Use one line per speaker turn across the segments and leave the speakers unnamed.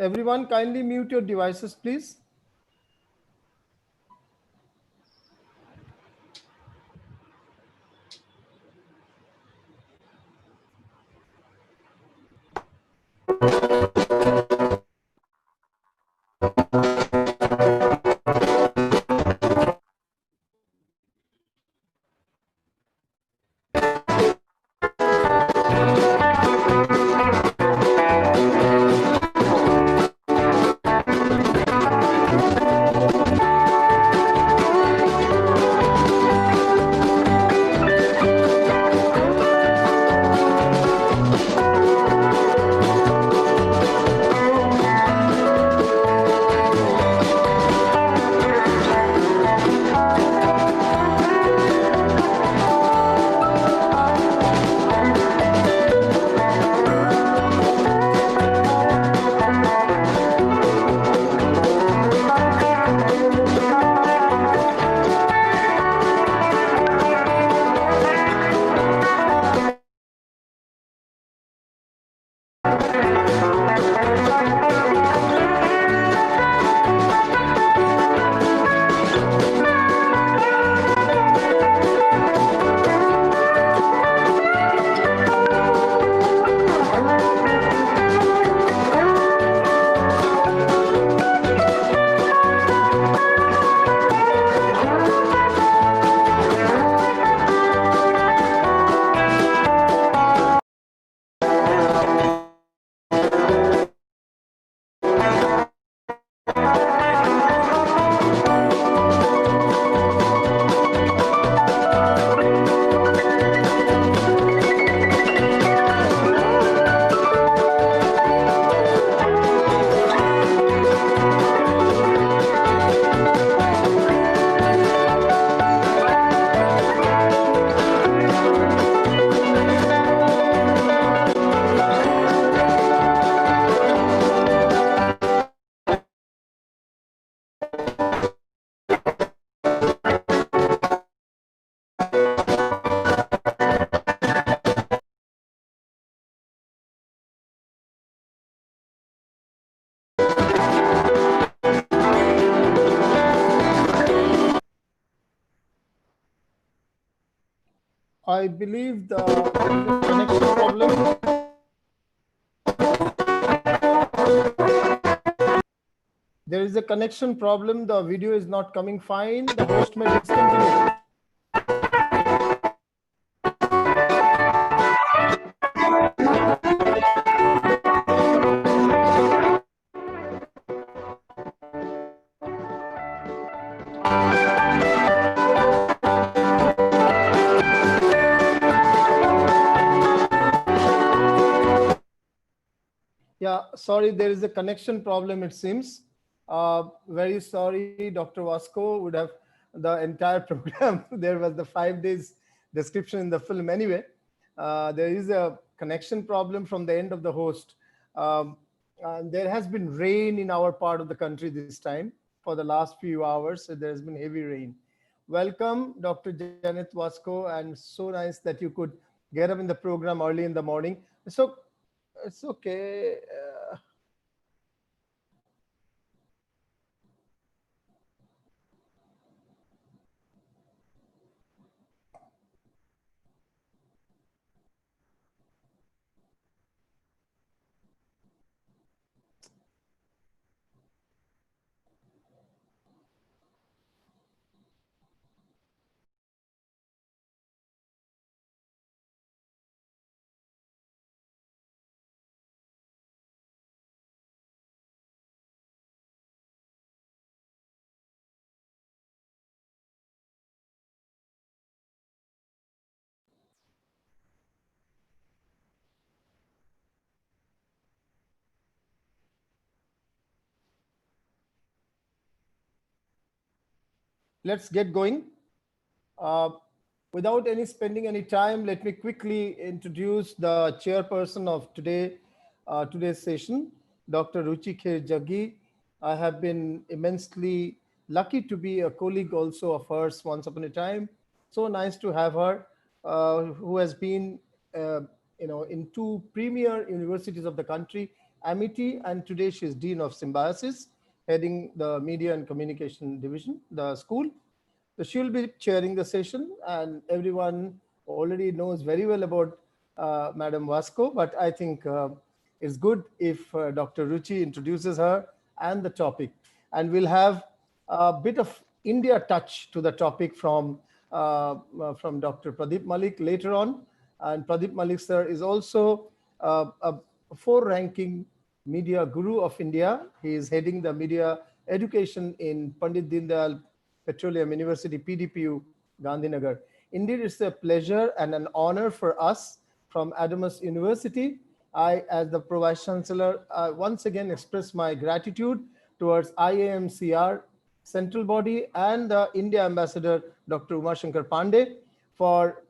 Everyone, kindly mute your devices, please. I believe there is a connection problem. There is a connection problem. The video is not coming fine. The host may discontinue. Yeah, sorry, there is a connection problem, it seems. Very sorry, Dr. Vasco would have the entire program. There was the 5 days description in the film anyway. There is a connection problem from the end of the host. And there has been rain in our part of the country this time for the last few hours. So there has been heavy rain. Welcome, Dr. Janet Vasco, and so nice that you could get up in the program early in the morning. So it's okay. Let's get going. Uh, Without spending any time, let me quickly introduce the chairperson of today's session, Dr. Ruchikher Jaggi. I have been immensely lucky to be a colleague also of hers once upon a time. So nice to have her, who has been, in two premier universities of the country, Amity, and today she's Dean of Symbiosis, heading the Media and Communication Division, the school. So she'll be chairing the session, and everyone already knows very well about Madam Vasco, but I think it's good if Dr. Ruchi introduces her and the topic. And we'll have a bit of India touch to the topic from Dr. Pradeep Malik later on. And Pradeep Malik, sir, is also a four-ranking media guru of India. He is heading the media education in Pandit Dindayal Petroleum University, PDPU, Gandhinagar. Indeed, it's a pleasure and an honor for us from Adamas University. I, as the Vice Chancellor, once again express my gratitude towards IAMCR, central body, and the India Ambassador, Dr. Umashankar Pandey, for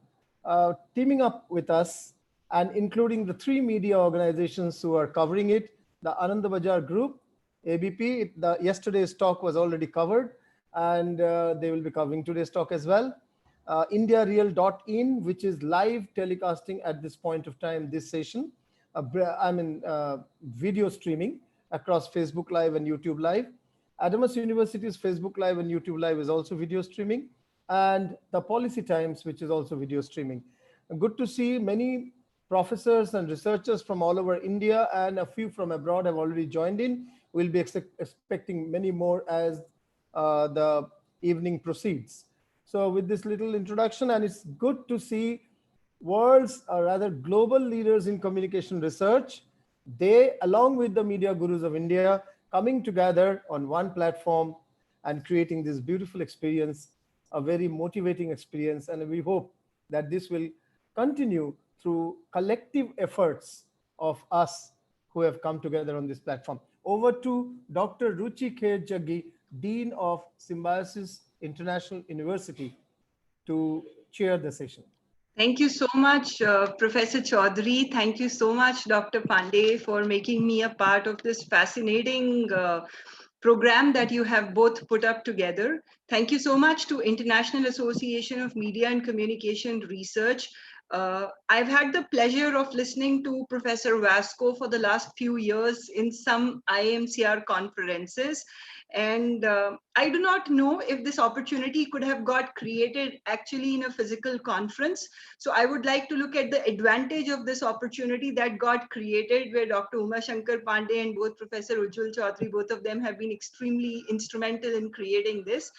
teaming up with us and including the three media organizations who are covering it, the Anandabajar Group, ABP. Yesterday's talk was already covered, and they will be covering today's talk as well. IndiaReal.in, which is live telecasting at this point of time, this session. Video streaming across Facebook Live and YouTube Live. Adamas University's Facebook Live and YouTube Live is also video streaming, and the Policy Times, which is also video streaming. Good to see many professors and researchers from all over India, and a few from abroad have already joined in. We'll be expecting many more as the evening proceeds. So with this little introduction, and it's good to see world's, or rather global leaders in communication research, they, along with the media gurus of India, coming together on one platform and creating this beautiful experience, a very motivating experience. And we hope that this will continue through collective efforts of us who have come together on this platform. Over to Dr. Ruchi Kher Jaggi, Dean of Symbiosis International University, to chair the session.
Thank you so much, Professor Chaudhary. Thank you so much, Dr. Pandey, for making me a part of this fascinating program that you have both put up together. Thank you so much to International Association of Media and Communication Research. I've had the pleasure of listening to Professor Vasco for the last few years in some IAMCR conferences. And I do not know if this opportunity could have got created actually in a physical conference. So I would like to look at the advantage of this opportunity that got created, where Dr. Umashankar Pandey and both Professor Ujjwal Chaudhary, both of them have been extremely instrumental in creating this.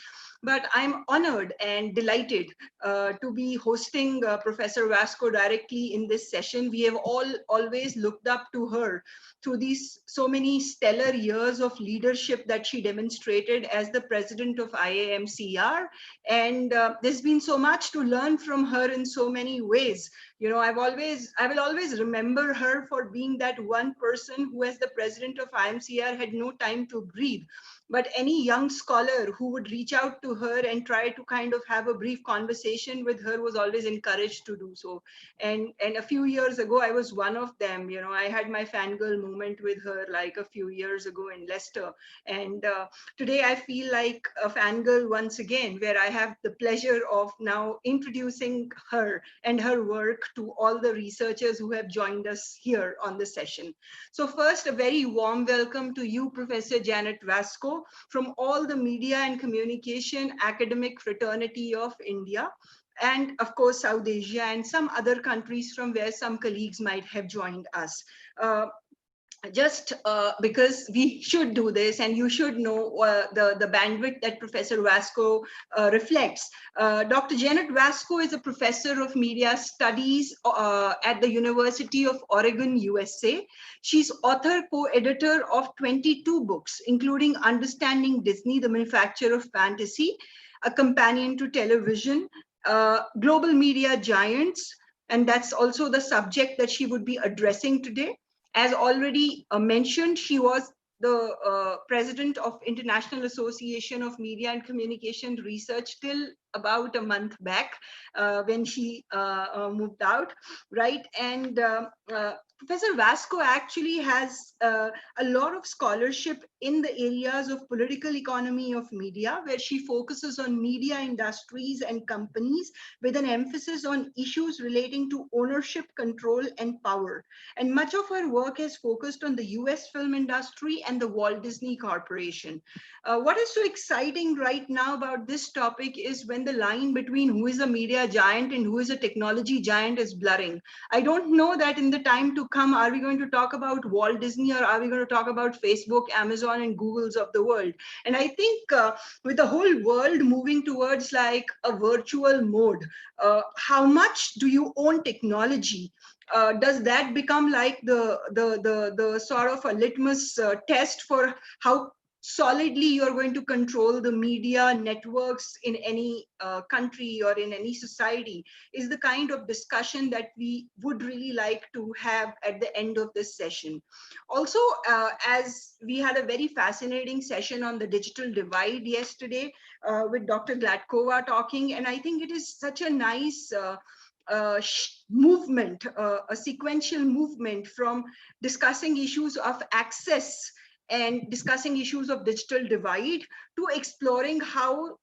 But I'm honored and delighted to be hosting Professor Vasco directly in this session. We have always looked up to her through these so many stellar years of leadership that she demonstrated as the president of IAMCR. And there's been so much to learn from her in so many ways. You know, I will always remember her for being that one person who, as the president of IAMCR, had no time to breathe. But any young scholar who would reach out to her and try to kind of have a brief conversation with her was always encouraged to do so. And a few years ago, I was one of them. You know, I had my fangirl moment with her like a few years ago in Leicester. And today I feel like a fangirl once again, where I have the pleasure of now introducing her and her work to all the researchers who have joined us here on the session. So first, a very warm welcome to you, Professor Janet Vasco, from all the media and communication academic fraternity of India, and of course South Asia and some other countries from where some colleagues might have joined us. Just because we should do this, and you should know the bandwidth that Professor Vasco reflects. Dr. Janet Vasco is a professor of media studies at the University of Oregon, USA. She's author, co-editor of 22 books, including Understanding Disney, the Manufacture of Fantasy, A Companion to Television, Global Media Giants, and that's also the subject that she would be addressing today. As already mentioned, she was the president of International Association of Media and Communication Research till about a month back when she moved out, right? And Professor Vasco actually has a lot of scholarship in the areas of political economy of media, where she focuses on media industries and companies with an emphasis on issues relating to ownership, control, and power. And much of her work has focused on the US film industry and the Walt Disney Corporation. What is so exciting right now about this topic is when the line between who is a media giant and who is a technology giant is blurring. I don't know that in the time to come, are we going to talk about Walt Disney, or are we going to talk about Facebook, Amazon, and Googles of the world? And I think with the whole world moving towards like a virtual mode, how much do you own technology? Does that become like the sort of a litmus test for how solidly you're going to control the media networks in any country or in any society? Is the kind of discussion that we would really like to have at the end of this session. Also, as we had a very fascinating session on the digital divide yesterday with Dr. Gladkova talking, and I think it is such a nice movement, a sequential movement from discussing issues of access and discussing issues of digital divide to exploring how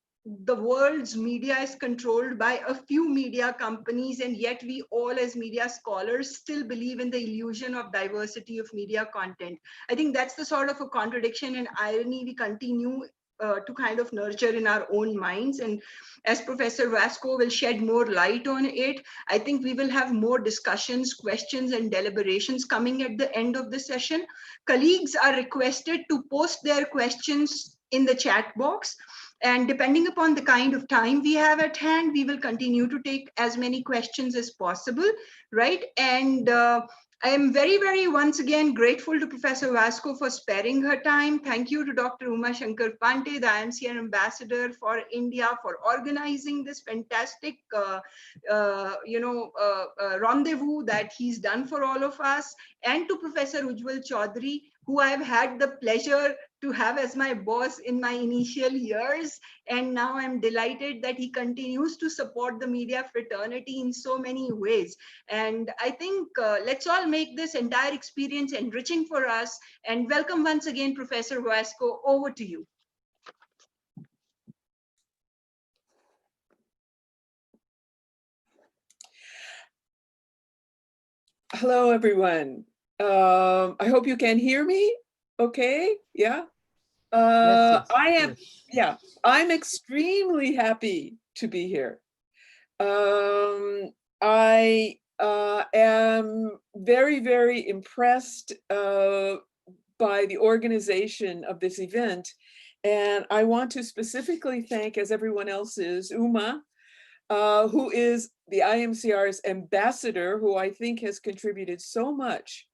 the world's media is controlled by a few media companies, and yet we all as media scholars still believe in the illusion of diversity of media content. I think that's the sort of a contradiction and irony we continue to kind of nurture in our own minds. And as Professor Vasco will shed more light on it, I think we will have more discussions, questions, and deliberations coming at the end of the session. Colleagues are requested to post their questions in the chat box. And depending upon the kind of time we have at hand, we will continue to take as many questions as possible, right? And I am very, very once again grateful to Professor Vasco for sparing her time. Thank you to Dr. Uma Shankar Pante, the IAMCR ambassador for India, for organizing this fantastic, rendezvous that he's done for all of us, and to Professor Ujjwal Chaudhary, who I've had the pleasure to have as my boss in my initial years. And now I'm delighted that he continues to support the media fraternity in so many ways. And I think let's all make this entire experience enriching for us. And welcome once again, Professor Vasco. Over to you.
Hello, everyone. I hope you can hear me. Okay, yeah.
Yes,
I'm extremely happy to be here. I am very, very impressed by the organization of this event. And I want to specifically thank, as everyone else is, Uma, who is the IAMCR's ambassador, who I think has contributed so much.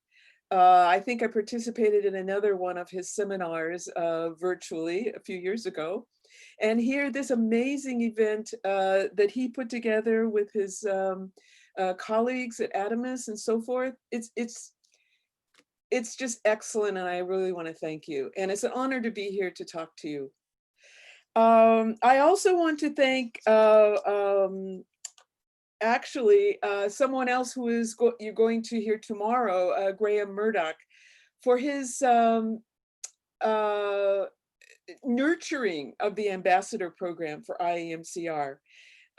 I think I participated in another one of his seminars virtually a few years ago. And here, this amazing event that he put together with his colleagues at Adamas and so forth, it's just excellent, and I really want to thank you. And it's an honor to be here to talk to you. I also want to thank actually someone else who is you're going to hear tomorrow, Graham Murdoch, for his nurturing of the ambassador program for IAMCR.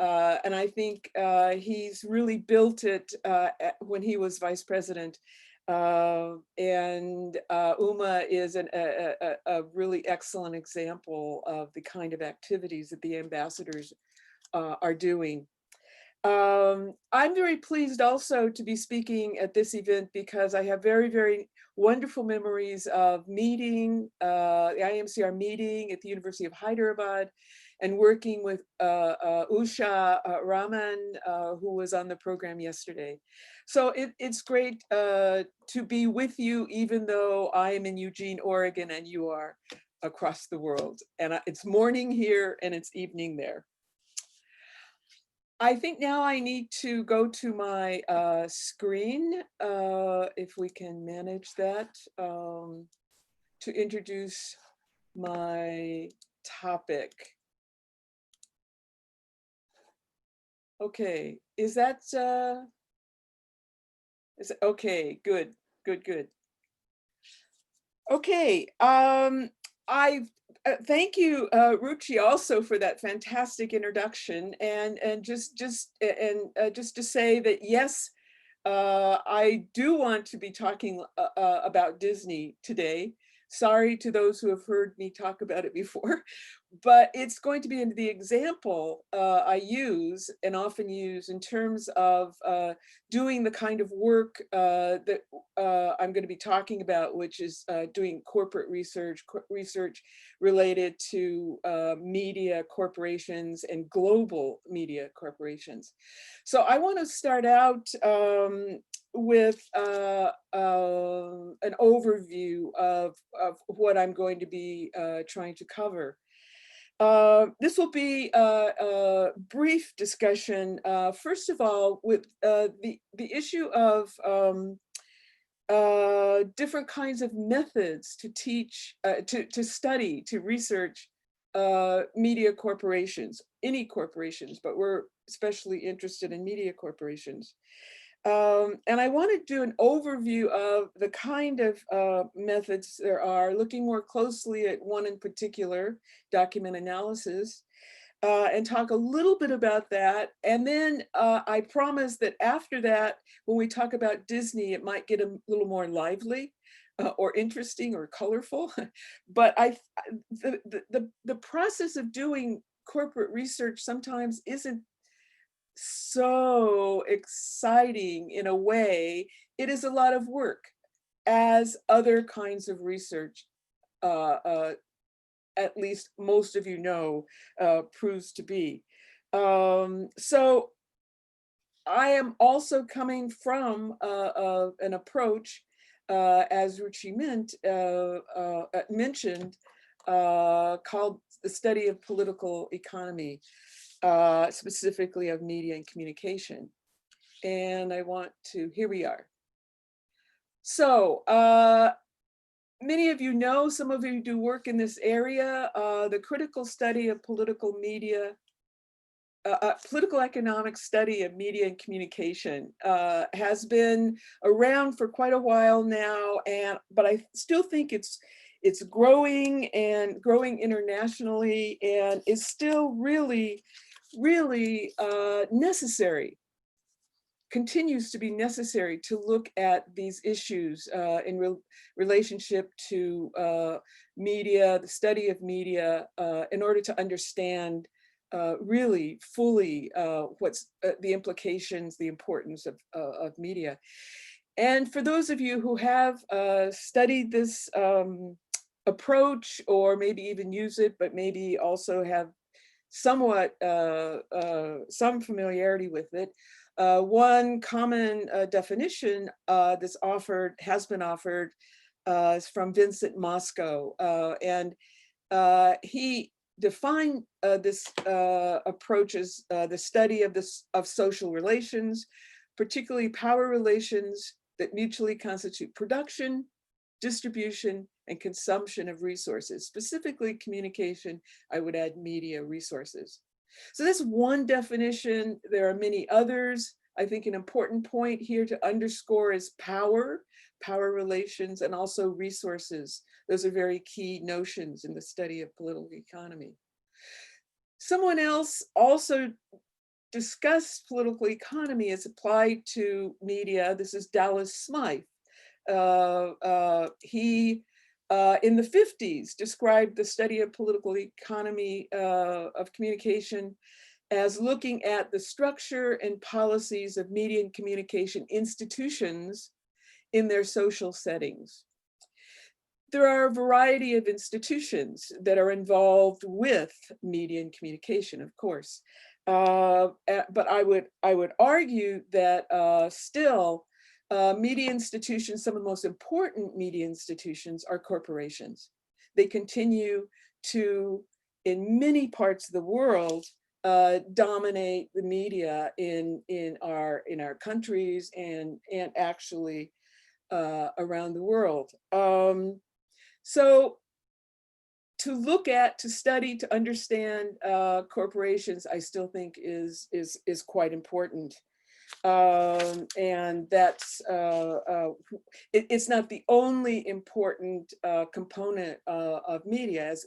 And I think he's really built it when he was vice president. And Uma is a really excellent example of the kind of activities that the ambassadors are doing. I'm very pleased also to be speaking at this event because I have very, very wonderful memories of meeting, the IAMCR meeting at the University of Hyderabad and working with Usha Raman, who was on the program yesterday. So it's great to be with you, even though I am in Eugene, Oregon, and you are across the world. And it's morning here and it's evening there. I think now I need to go to my screen, if we can manage that, to introduce my topic. Okay, is that Okay, good, good, good. Okay, I thank you, Ruchi, also for that fantastic introduction, and just to say that yes, I do want to be talking about Disney today. Sorry to those who have heard me talk about it before, but it's going to be the example I use and often use in terms of doing the kind of work that I'm going to be talking about, which is doing corporate research, research related to media corporations and global media corporations. So I want to start out with an overview of what I'm going to be trying to cover. This will be a brief discussion, first of all, with the issue of different kinds of methods to teach, to study, to research media corporations, any corporations, but we're especially interested in media corporations. And I want to do an overview of the kind of methods there are, looking more closely at one in particular, document analysis, and talk a little bit about that. And then I promise that after that, when we talk about Disney, it might get a little more lively or interesting or colorful. But the process of doing corporate research sometimes isn't so exciting in a way. It is a lot of work, as other kinds of research, at least most of you know, proves to be. So I am also coming from an approach, as Ruchi mentioned, called the study of political economy, specifically of media and communication. And I want to, here we are. So many of you know, some of you do work in this area, the critical study of political media, political economic study of media and communication has been around for quite a while now, but I still think it's growing and growing internationally, and is still really necessary, continues to be necessary to look at these issues in relationship to media, the study of media, in order to understand really fully what's the implications, the importance of media. And for those of you who have studied this approach, or maybe even use it, but maybe also have somewhat some familiarity with it, one common definition that's has been offered is from Vincent Mosco, and he defined this approach as the study of social relations, particularly power relations that mutually constitute production, distribution, and consumption of resources, specifically communication. I would add media resources. So that's one definition. There are many others. I think an important point here to underscore is power relations, and also resources. Those are very key notions in the study of political economy. Someone else also discussed political economy as applied to media. This is Dallas Smythe. He, in the 50s, described the study of political economy of communication as looking at the structure and policies of media and communication institutions in their social settings. There are a variety of institutions that are involved with media and communication, of course. But I would argue that still, media institutions, some of the most important media institutions, are corporations. They continue to, in many parts of the world, dominate the media in our countries and actually around the world. So to look at, to study, to understand corporations, I still think is quite important. And that's, it's not the only important component of media, as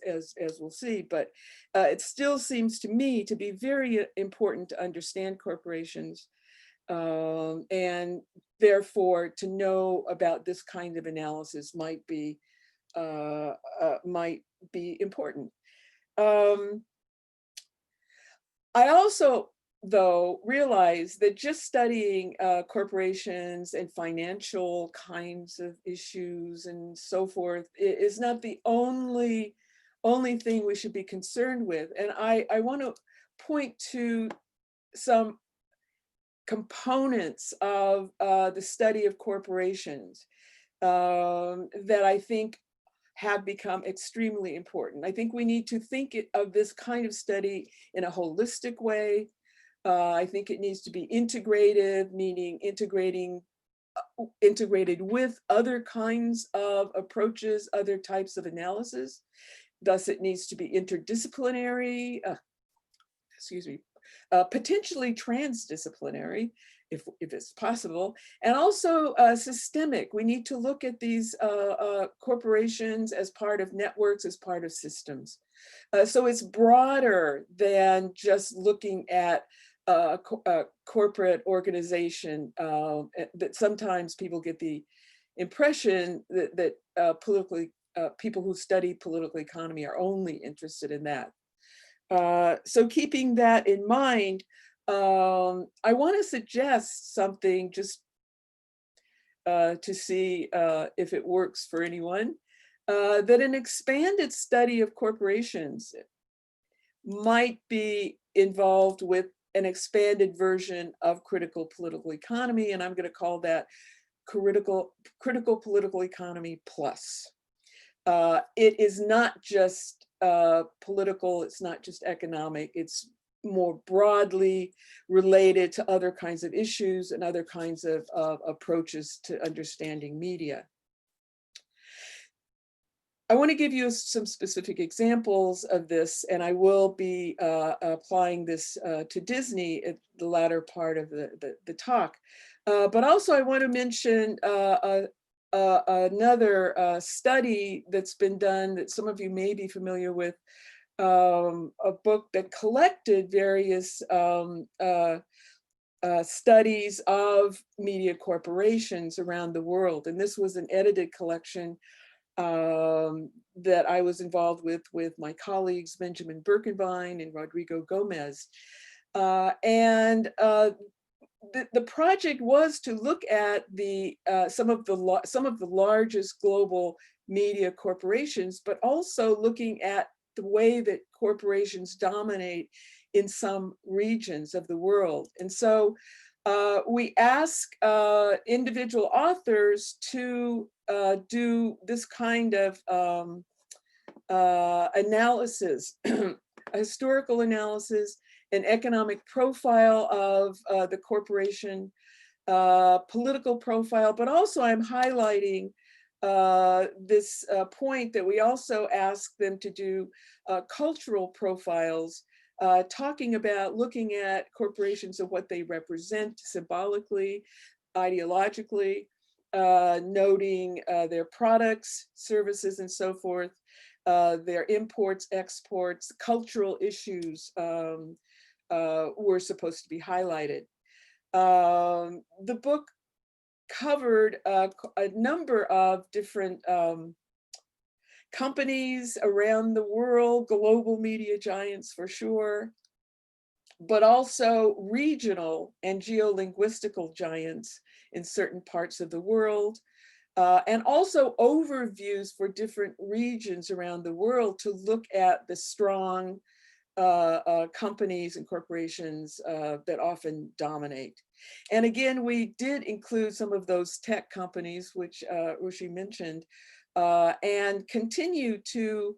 we'll see, but it still seems to me to be very important to understand corporations, and therefore to know about this kind of analysis might be important. I also, though, realize that just studying corporations and financial kinds of issues and so forth is not the only thing we should be concerned with. And I want to point to some components of the study of corporations that I think have become extremely important. I think we need to think of this kind of study in a holistic way. I think it needs to be integrative, meaning integrated with other kinds of approaches, other types of analysis. Thus, it needs to be interdisciplinary, potentially transdisciplinary, if it's possible, and also systemic. We need to look at these corporations as part of networks, as part of systems. So it's broader than just looking at corporate organization, that sometimes people get the impression that people who study political economy are only interested in that. So keeping that in mind, I want to suggest something just to see if it works for anyone, that an expanded study of corporations might be involved with an expanded version of critical political economy, and I'm going to call that critical political economy plus. It is not just political, it's not just economic, it's more broadly related to other kinds of issues and other kinds of approaches to understanding media. I want to give you some specific examples of this, and I will be applying this to Disney at the latter part of the talk. But also I want to mention another study that's been done that some of you may be familiar with, a book that collected various studies of media corporations around the world. And this was an edited collection that I was involved with my colleagues, Benjamin Birkenbein and Rodrigo Gomez. The project was to look at some of the largest global media corporations, but also looking at the way that corporations dominate in some regions of the world. And so we ask individual authors to do this kind of analysis, a historical analysis, an economic profile of the corporation, political profile, but also I'm highlighting this point that we also ask them to do cultural profiles, looking at corporations and what they represent symbolically, ideologically, noting their products, services, and so forth, their imports, exports, cultural issues were supposed to be highlighted. The book covered a number of different companies around the world, global media giants for sure, but also regional and geolinguistical giants in certain parts of the world, and also overviews for different regions around the world to look at the strong companies and corporations that often dominate. And again, we did include some of those tech companies, which Rushi mentioned, and continue to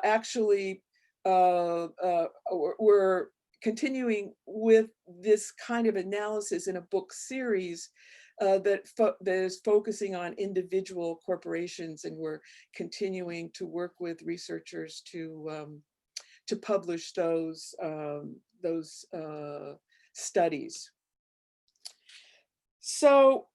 actually, we're continuing with this kind of analysis in a book series that is focusing on individual corporations, and we're continuing to work with researchers to publish those studies. So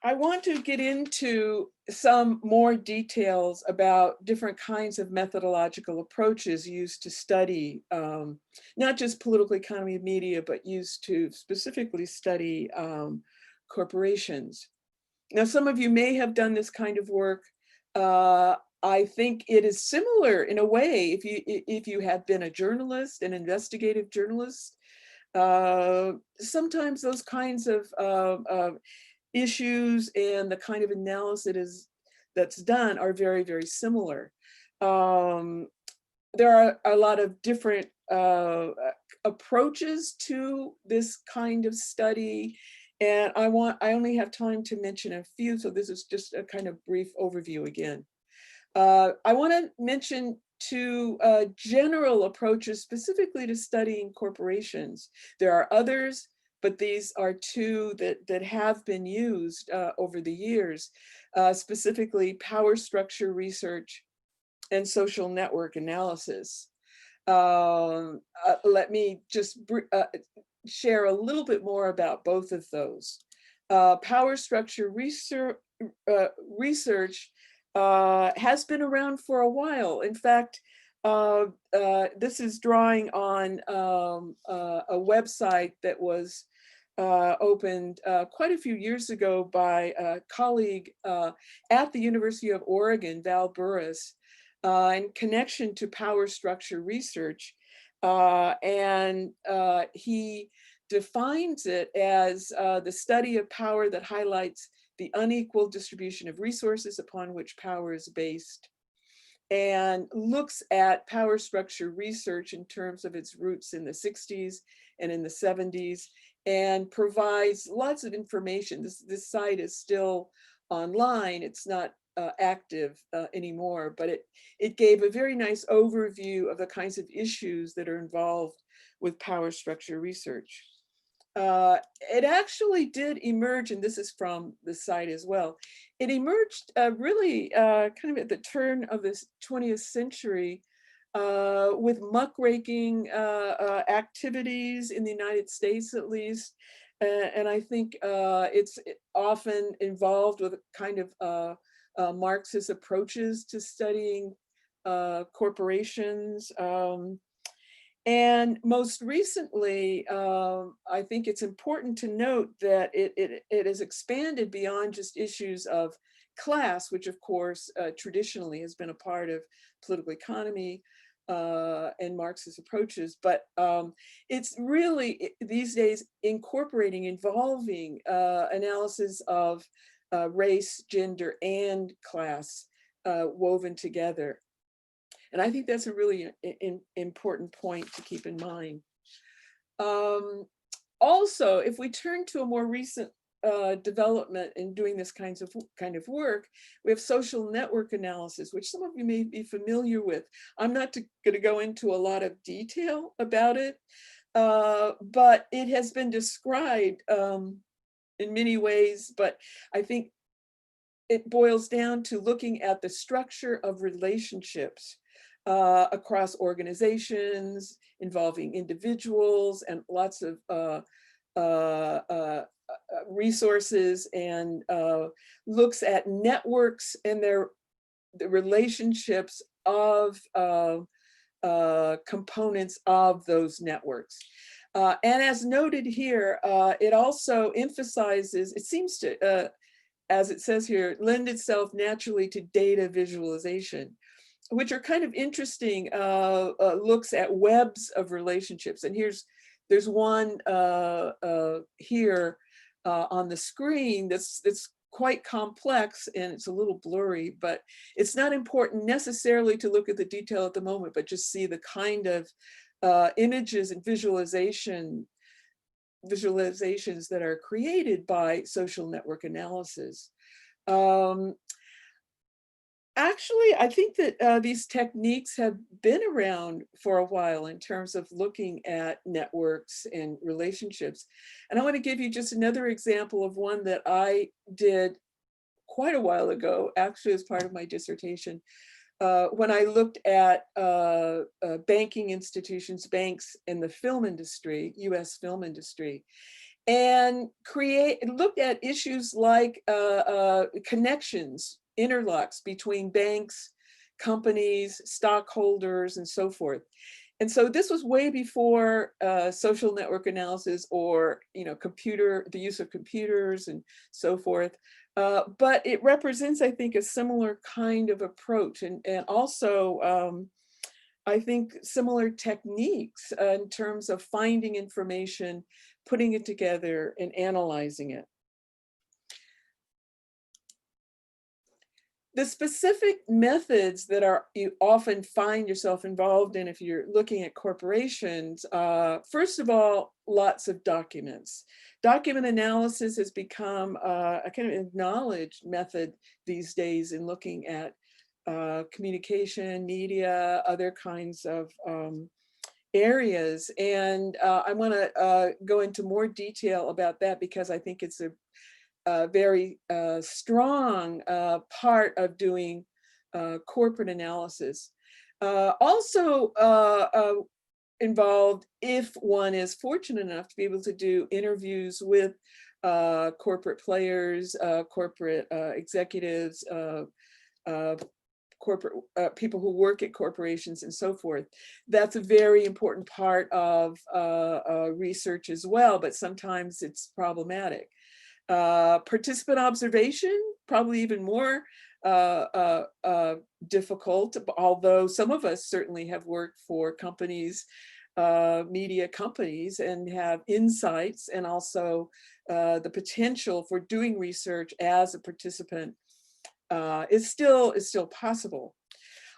I want to get into some more details about different kinds of methodological approaches used to study not just political economy of media, but used to specifically study corporations. Now, some of you may have done this kind of work. I think it is similar in a way if you have been a journalist, an investigative journalist. Sometimes those kinds of issues and the kind of analysis that's done are very, very similar. There are a lot of different approaches to this kind of study, and I only have time to mention a few, so this is just a kind of brief overview again. I want to mention two general approaches specifically to studying corporations. There are others, but these are two that have been used over the years, specifically power structure research and social network analysis. Let me just share a little bit more about both of those. Power structure research has been around for a while. In fact, this is drawing on a website that was opened quite a few years ago by a colleague at the University of Oregon, Val Burris, in connection to power structure research. And he defines it as the study of power that highlights the unequal distribution of resources upon which power is based, and looks at power structure research in terms of its roots in the 60s and in the 70s, and provides lots of information. This site is still online. It's not active anymore, but it gave a very nice overview of the kinds of issues that are involved with power structure research. It actually did emerge, and this is from the site as well, it emerged really kind of at the turn of this 20th century with muckraking activities in the United States, at least. And I think it's often involved with kind of Marxist approaches to studying corporations. And most recently, I think it's important to note that it has expanded beyond just issues of class, which of course traditionally has been a part of political economy and Marxist approaches, but it's really these days involving analysis of race, gender, and class woven together. And I think that's a really important point to keep in mind. Also, if we turn to a more recent development in doing this kind of work, we have social network analysis, which some of you may be familiar with. I'm not going to go into a lot of detail about it, but it has been described in many ways, but I think it boils down to looking at the structure of relationships across organizations, involving individuals, and lots of resources, and looks at networks and the relationships of components of those networks. And as noted here, it also emphasizes, it seems to, as it says here, lend itself naturally to data visualization, which are kind of interesting looks at webs of relationships. And there's one here on the screen that's quite complex, and it's a little blurry, but it's not important necessarily to look at the detail at the moment, but just see the kind of images and visualizations that are created by social network analysis. Actually, I think that these techniques have been around for a while in terms of looking at networks and relationships. And I want to give you just another example of one that I did quite a while ago, actually as part of my dissertation, when I looked at banking institutions, banks in the film industry, US film industry. and looked at issues like connections, interlocks between banks, companies, stockholders, and so forth. And so this was way before social network analysis or the use of computers and so forth. But it represents, I think, a similar kind of approach, and also I think similar techniques in terms of finding information, putting it together, and analyzing it. The specific methods that you often find yourself involved in if you're looking at corporations, first of all, lots of documents. Document analysis has become a kind of acknowledged method these days in looking at communication, media, other kinds of areas. And I want to go into more detail about that because I think it's a very strong part of doing corporate analysis. Also involved, if one is fortunate enough to be able to do interviews with corporate players, corporate executives, corporate people who work at corporations and so forth. That's a very important part of research as well, but sometimes it's problematic. Participant observation, probably even more difficult, although some of us certainly have worked for companies, media companies, and have insights and also the potential for doing research as a participant is still possible.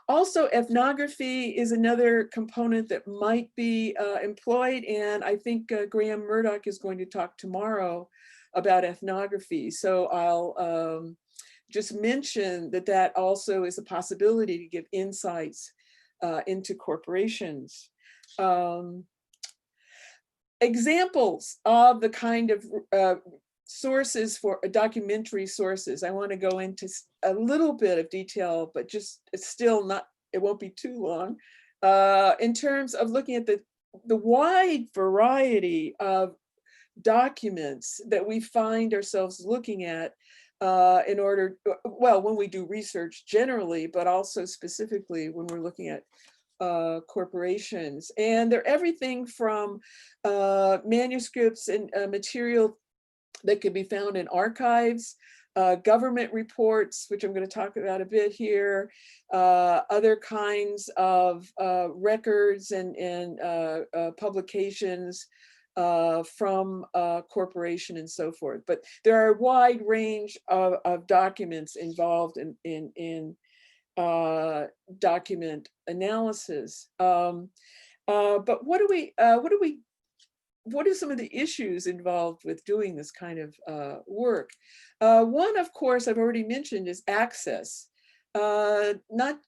Also, ethnography is another component that might be employed, and I think Graham Murdoch is going to talk tomorrow about ethnography. So I'll just mention that also is a possibility to give insights into corporations. Examples of the kind of sources for documentary sources. I want to go into a little bit of detail, but just it's still not, it won't be too long. In terms of looking at the wide variety of documents that we find ourselves looking at in order, well, when we do research generally, but also specifically when we're looking at corporations. And they're everything from manuscripts and material that can be found in archives, government reports, which I'm going to talk about a bit here, other kinds of records and publications from corporation and so forth. But there are a wide range of documents involved in document analysis. But what are some of the issues involved with doing this kind of work? One, of course, I've already mentioned is access. Not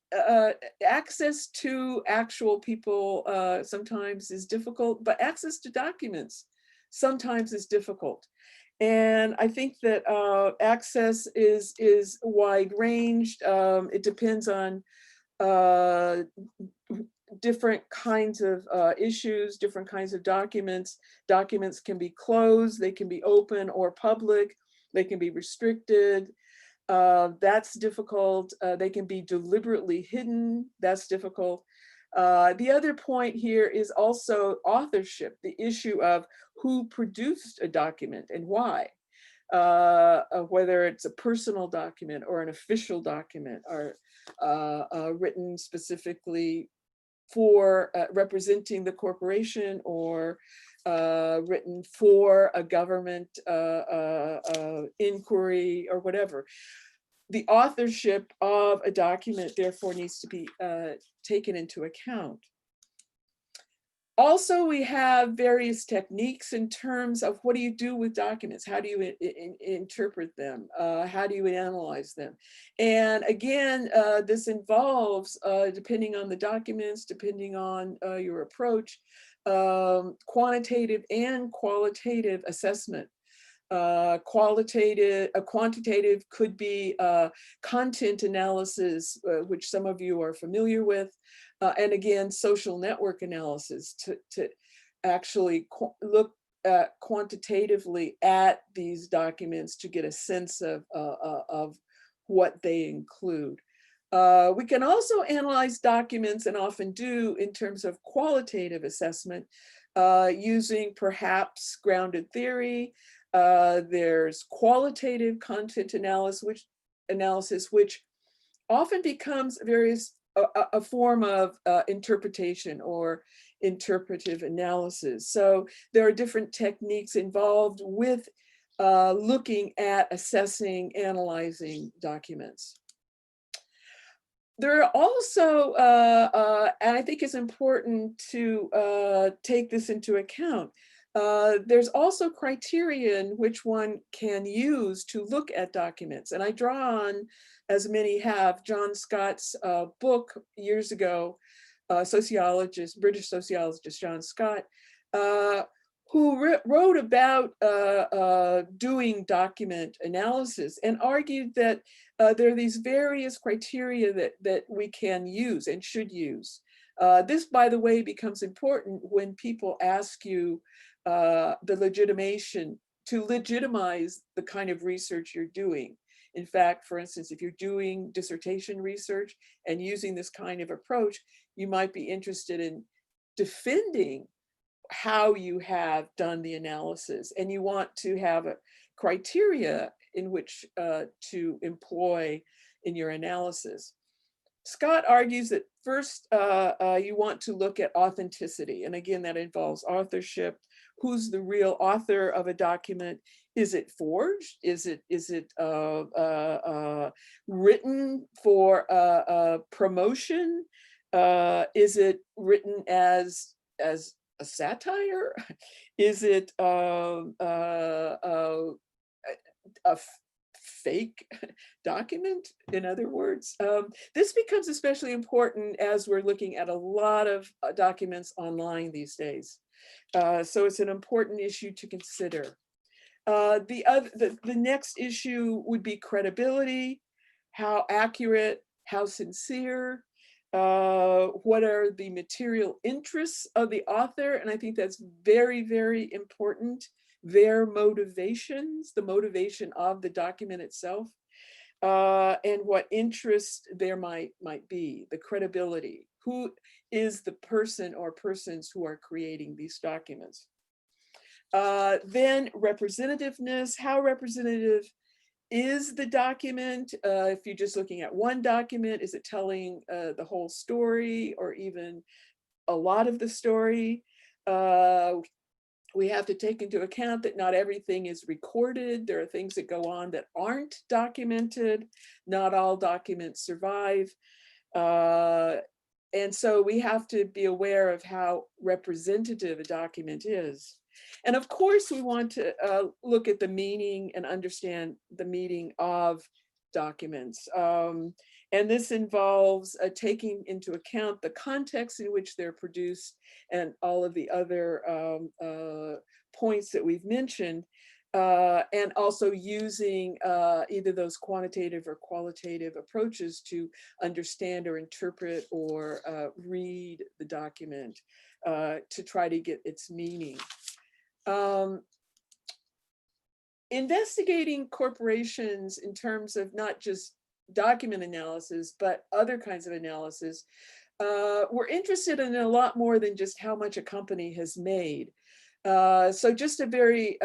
access to actual people sometimes is difficult, but access to documents sometimes is difficult. And I think that access is wide ranged. It depends on different kinds of issues, different kinds of documents. Documents can be closed, they can be open or public, they can be restricted. That's difficult. They can be deliberately hidden. That's difficult. The other point here is also authorship, the issue of who produced a document and why, whether it's a personal document or an official document, or written specifically for representing the corporation, or written for a government inquiry or whatever. The authorship of a document therefore needs to be taken into account. Also, we have various techniques in terms of what do you do with documents? How do you interpret them? How do you analyze them? And again, this involves, depending on the documents, depending on your approach, quantitative and qualitative assessment. Quantitative could be content analysis, which some of you are familiar with. And again, social network analysis to actually look quantitatively at these documents to get a sense of what they include. We can also analyze documents, and often do, in terms of qualitative assessment, using perhaps grounded theory. There's qualitative content analysis, which often becomes a form of interpretation or interpretive analysis. So there are different techniques involved with looking at assessing, analyzing documents. There are also, and I think it's important to take this into account, there's also criterion which one can use to look at documents. And I draw on, as many have, John Scott's book years ago, British sociologist John Scott, who wrote about doing document analysis and argued that there are these various criteria that we can use and should use. This, by the way, becomes important when people ask you the legitimation to legitimize the kind of research you're doing. In fact, for instance, if you're doing dissertation research and using this kind of approach, you might be interested in defending how you have done the analysis, and you want to have a criteria in which to employ in your analysis. Scott argues that first you want to look at authenticity, and again that involves authorship. Who's the real author of a document? Is it forged? Is it written for promotion? Is it written as a satire? Is it a fake document, in other words? This becomes especially important as we're looking at a lot of documents online these days. So it's an important issue to consider. The next issue would be credibility. How accurate, how sincere, what are the material interests of the author? And I think that's very, very important. Their motivations, the motivation of the document itself, and what interest there might be, the credibility. Who is the person or persons who are creating these documents? Then representativeness, how representative is the document? If you're just looking at one document, is it telling the whole story or even a lot of the story? We have to take into account that not everything is recorded. There are things that go on that aren't documented. Not all documents survive. And so we have to be aware of how representative a document is. And of course, we want to look at the meaning and understand the meaning of documents. And this involves taking into account the context in which they're produced and all of the other points that we've mentioned, and also using either those quantitative or qualitative approaches to understand or interpret or read the document to try to get its meaning. Investigating corporations in terms of not just document analysis, but other kinds of analysis, we're interested in a lot more than just how much a company has made. So just a very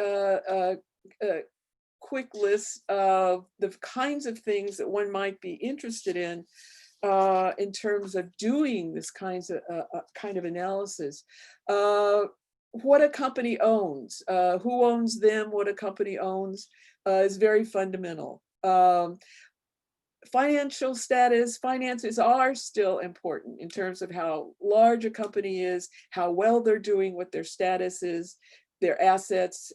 quick list of the kinds of things that one might be interested in terms of doing this kind of analysis. What a company owns, who owns them, what a company owns is very fundamental. Financial status, finances are still important in terms of how large a company is, how well they're doing, what their status is, their assets,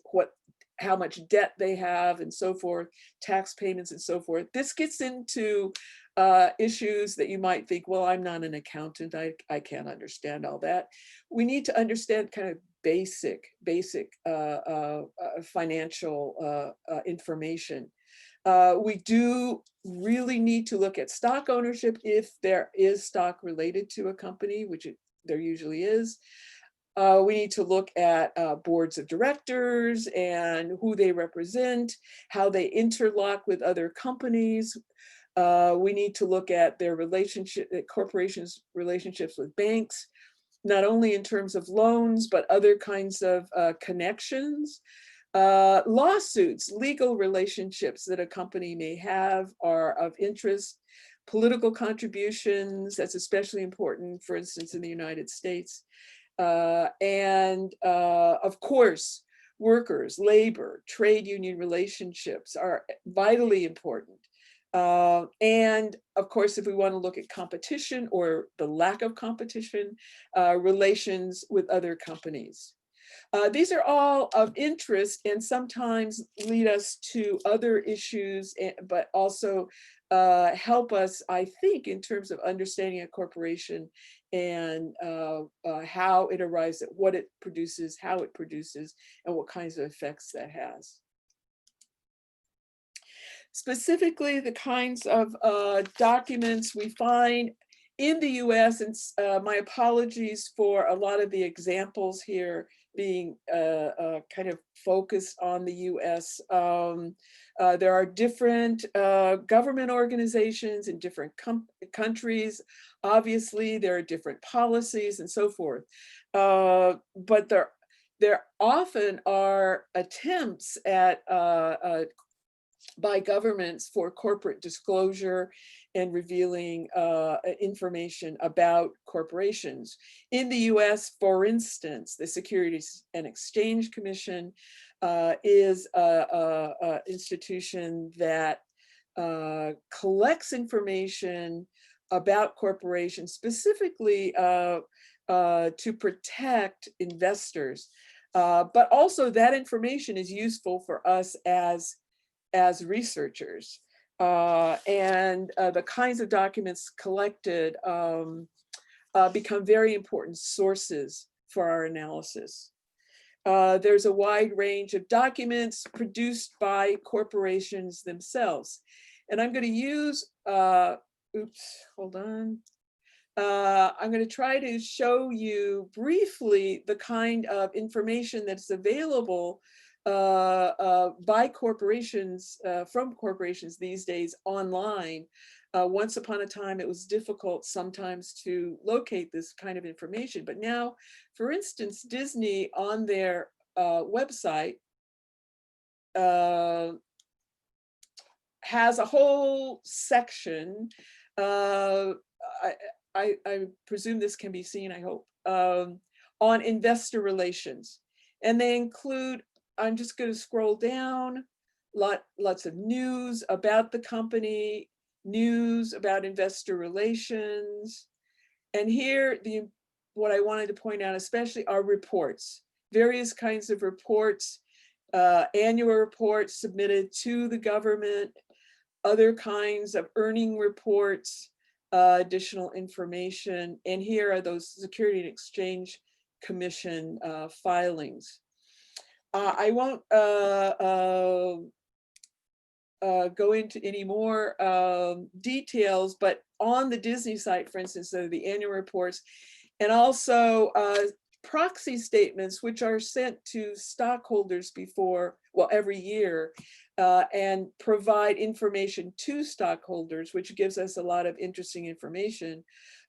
how much debt they have, and so forth, tax payments and so forth. This gets into issues that you might think, well, I'm not an accountant, I can't understand all that. We need to understand kind of basic financial information. We do really need to look at stock ownership if there is stock related to a company, which there usually is. We need to look at boards of directors and who they represent, how they interlock with other companies. We need to look at their relationship, corporations' relationships with banks, not only in terms of loans, but other kinds of connections. Lawsuits, legal relationships that a company may have are of interest. Political contributions, that's especially important, for instance, in the United States. Of course, workers, labor, trade union relationships are vitally important. And of course, if we want to look at competition or the lack of competition, relations with other companies. These are all of interest and sometimes lead us to other issues, but also help us, I think, in terms of understanding a corporation and how it arrives at what it produces, how it produces, and what kinds of effects that has. Specifically, the kinds of documents we find in the US, and my apologies for a lot of the examples here being kind of focused on the US. There are different government organizations in different countries. Obviously, there are different policies and so forth. But there often are attempts at by governments for corporate disclosure and revealing information about corporations. In the US, for instance, the Securities and Exchange Commission is an institution that collects information about corporations, specifically to protect investors. But also that information is useful for us as researchers. The kinds of documents collected become very important sources for our analysis. There's a wide range of documents produced by corporations themselves. And I'm going to use, oops, hold on. I'm going to try to show you briefly the kind of information that's available by corporations, from corporations these days online. Once upon a time, it was difficult sometimes to locate this kind of information. But now, for instance, Disney on their website has a whole section. I presume this can be seen, I hope, on investor relations. And they include, I'm just going to scroll down, lots of news about the company, news about investor relations. And here, what I wanted to point out especially are reports, various kinds of reports, annual reports submitted to the government, other kinds of earning reports, additional information. And here are those Securities and Exchange Commission filings. I won't go into any more details, but on the Disney site, for instance, there are the annual reports and also proxy statements, which are sent to stockholders every year, and provide information to stockholders, which gives us a lot of interesting information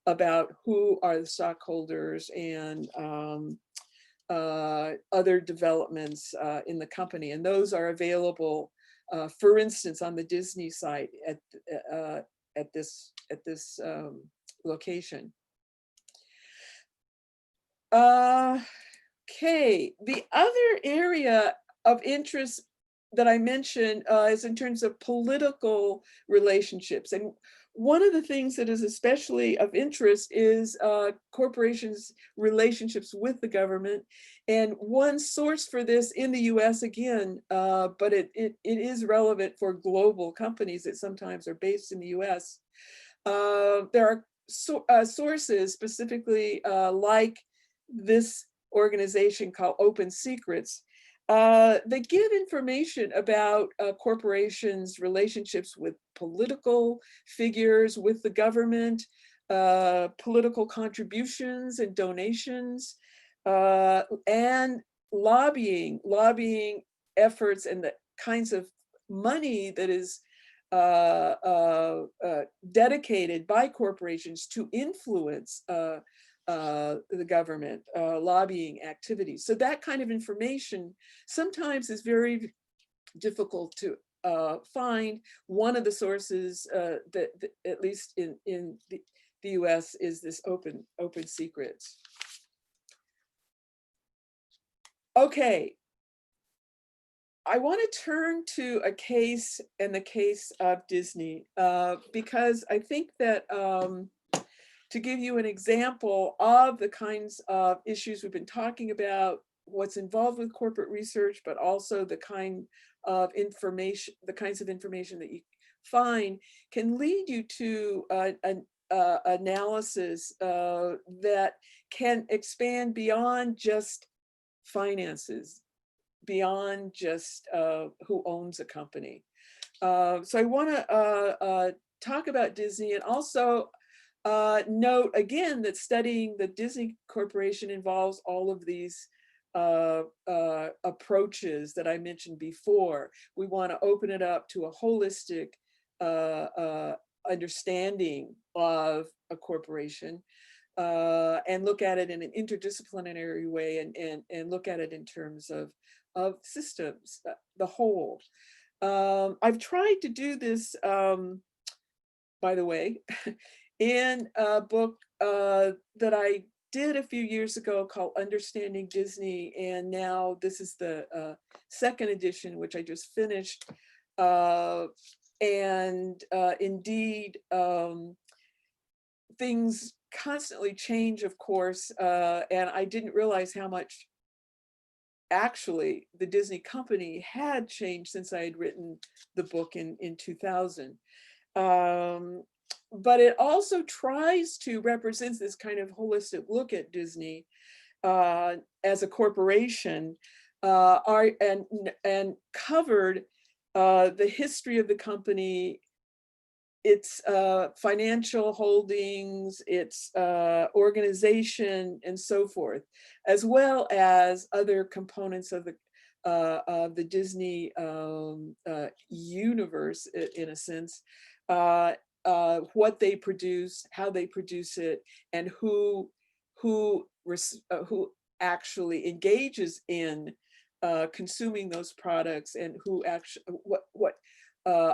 about who are the stockholders and other developments in the company. And those are available, for instance, on the Disney site at this location. Okay, the other area of interest that I mentioned is in terms of political relationships. And one of the things that is especially of interest is corporations' relationships with the government. And one source for this in the US again, but it is relevant for global companies that sometimes are based in the US. There are sources specifically like this organization called Open Secrets. They give information about corporations' relationships with political figures, with the government, political contributions and donations, and lobbying efforts and the kinds of money that is dedicated by corporations to influence the government, lobbying activities. So that kind of information sometimes is very difficult to find. One of the sources that at least in the US is this open secrets. Okay, I want to turn to a case, and the case of Disney, because I think that to give you an example of the kinds of issues we've been talking about, what's involved with corporate research, but also the kind of information, the kinds of information that you find can lead you to an analysis that can expand beyond just finances, beyond just who owns a company. So I want to talk about Disney, and also note again that studying the Disney Corporation involves all of these approaches that I mentioned before. We want to open it up to a holistic understanding of a corporation, and look at it in an interdisciplinary way, and look at it in terms of systems, the whole. I've tried to do this, by the way, in a book that I did a few years ago called Understanding Disney, and now this is the second edition, which I just finished. Indeed, things constantly change, of course, and I didn't realize how much actually the Disney company had changed since I had written the book in 2000. But it also tries to represent this kind of holistic look at Disney as a corporation, and covered the history of the company, its financial holdings, its organization, and so forth, as well as other components of the Disney universe, in a sense, what they produce, how they produce it, and who actually engages in consuming those products, and who actually what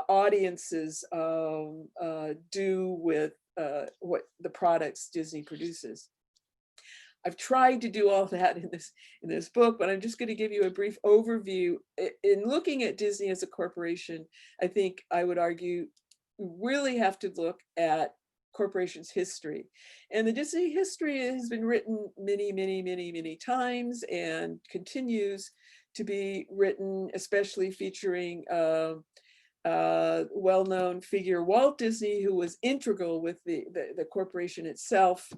audiences do with what the products Disney produces. I've tried to do all that in this book, but I'm just going to give you a brief overview. In looking at Disney as a corporation, I think I would argue we really have to look at corporation's history. And the Disney history has been written many times, and continues to be written, especially featuring well-known figure Walt Disney, who was integral with the corporation itself.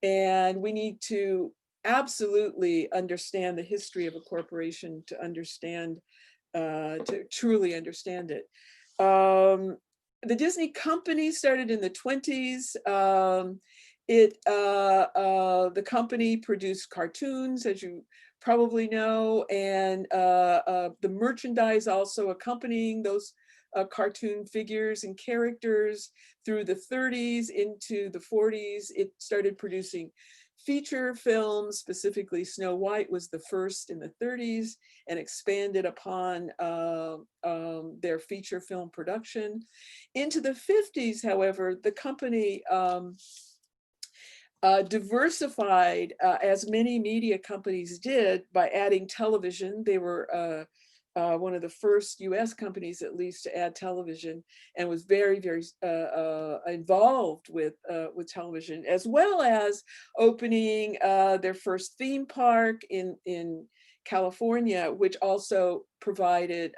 And we need to absolutely understand the history of a corporation to understand, to truly understand it. The Disney company started in the 20s. The company produced cartoons, as you probably know, and the merchandise also accompanying those cartoon figures and characters through the 30s into the 40s. It started producing feature films, specifically Snow White was the first in the 30s, and expanded upon their feature film production. Into the 50s, however, the company diversified, as many media companies did, by adding television. They were one of the first US companies, at least, to add television, and was very involved with television, as well as opening their first theme park in California, which also provided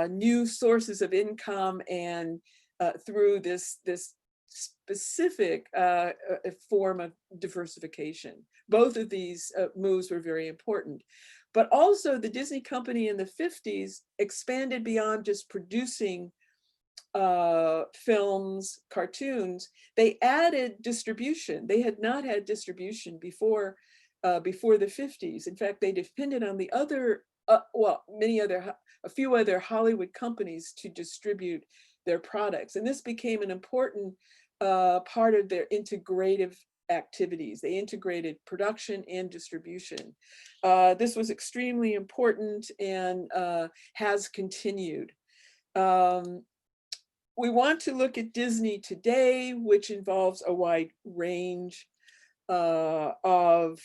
new sources of income, and through this specific form of diversification. Both of these moves were very important. But also the Disney company in the 50s expanded beyond just producing films, cartoons. They added distribution. They had not had distribution before before the 50s. In fact, they depended on the other, a few other Hollywood companies to distribute their products. And this became an important part of their integrative activities. They integrated production and distribution. This was extremely important and has continued. We want to look at Disney today, which involves a wide range of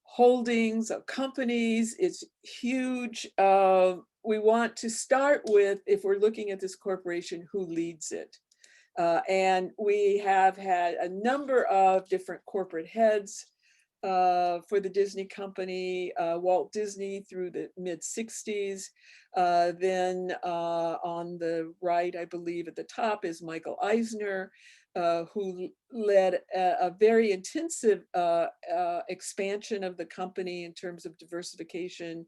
holdings, of companies. It's huge. We want to start with, if we're looking at this corporation, who leads it. And we have had a number of different corporate heads for the Disney company, Walt Disney through the mid-60s. Then on the right, I believe at the top is Michael Eisner, who led a very intensive expansion of the company in terms of diversification.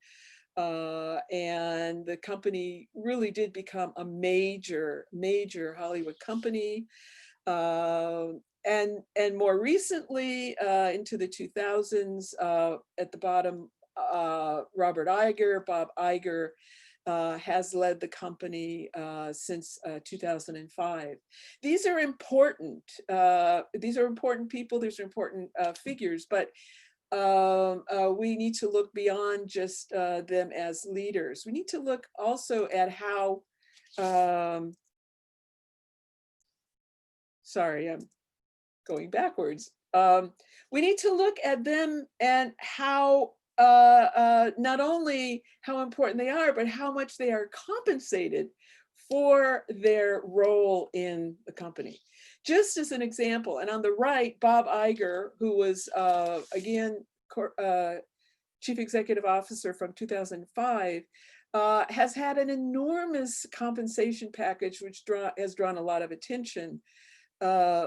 And the company really did become a major Hollywood company. And more recently, into the 2000s, at the bottom, Robert Iger, Bob Iger, has led the company since 2005. These are important. These are important people. These are important figures. But we need to look beyond just them as leaders. We need to look also at how. Sorry, I'm going backwards. We need to look at them and how not only how important they are, but how much they are compensated for their role in the company. Just as an example, and on the right, Bob Iger, who was again Chief Executive Officer from 2005, has had an enormous compensation package, which has drawn a lot of attention.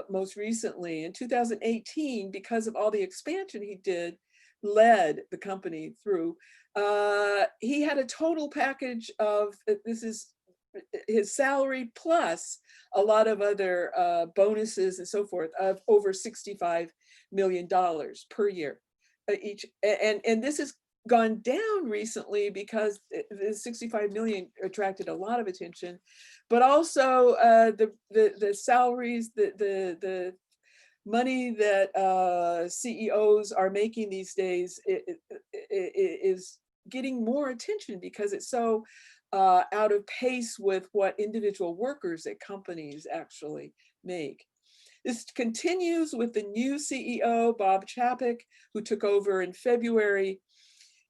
Most recently in 2018, because of all the expansion he led the company through, he had a total package of, this is his salary plus a lot of other bonuses and so forth, of over $65 million per year each. And this has gone down recently because the 65 million attracted a lot of attention, but also the salaries, the money that CEOs are making these days is getting more attention because it's so out of pace with what individual workers at companies actually make. This continues with the new CEO, Bob Chapek, who took over in February.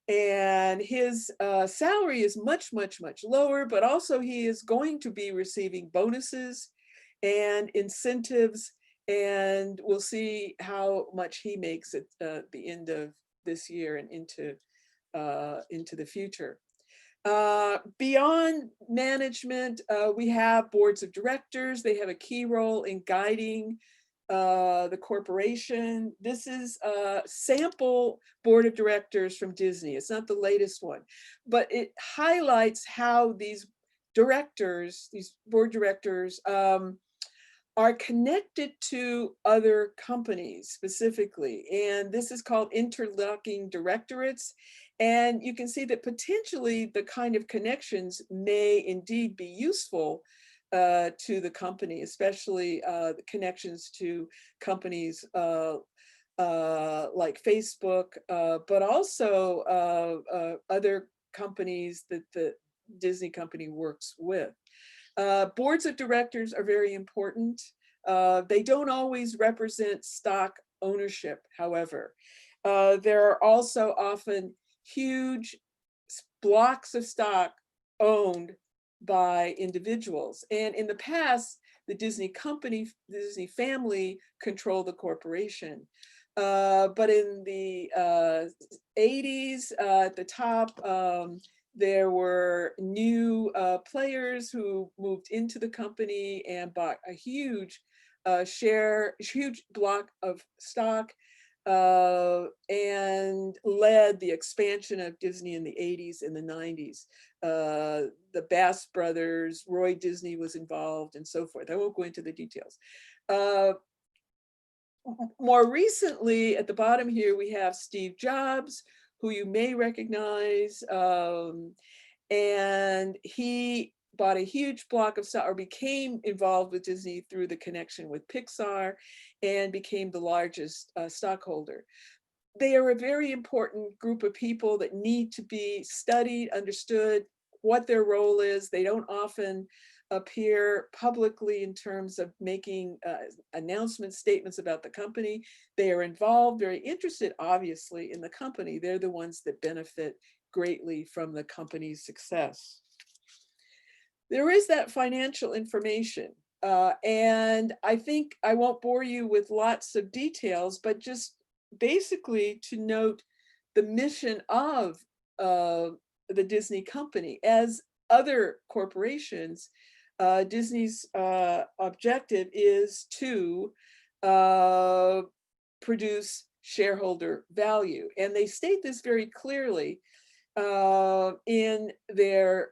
And his salary is much lower, but also he is going to be receiving bonuses and incentives, and we'll see how much he makes at the end of this year and into the future. Beyond management, we have boards of directors. They have a key role in guiding the corporation. this is a sample board of directors from Disney. It's not the latest one, but it highlights how these directors, these board directors, are connected to other companies specifically. And this is called interlocking directorates. And you can see that potentially the kind of connections may indeed be useful to the company, especially the connections to companies like Facebook, but also other companies that the Disney company works with. Boards of directors are very important. They don't always represent stock ownership, however. There are also often huge blocks of stock owned by individuals. And in the past, the Disney company, the Disney family controlled the corporation. But in the 80s, at the top, there were new players who moved into the company and bought a huge huge block of stock, and led the expansion of Disney in the 80s and the 90s. The Bass brothers, Roy Disney was involved, and so forth. I won't go into the details. more recently, at the bottom here, we have Steve Jobs, who you may recognize. And he bought a huge block of stock, or became involved with Disney through the connection with Pixar, and became the largest stockholder. They are a very important group of people that need to be studied, understood, what their role is. They don't often appear publicly in terms of making announcements, statements about the company. They are involved, very interested, obviously, in the company. They're the ones that benefit greatly from the company's success. There is that financial information. And I think I won't bore you with lots of details, but just basically to note the mission of the Disney company. As other corporations, Disney's objective is to produce shareholder value. And they state this very clearly in their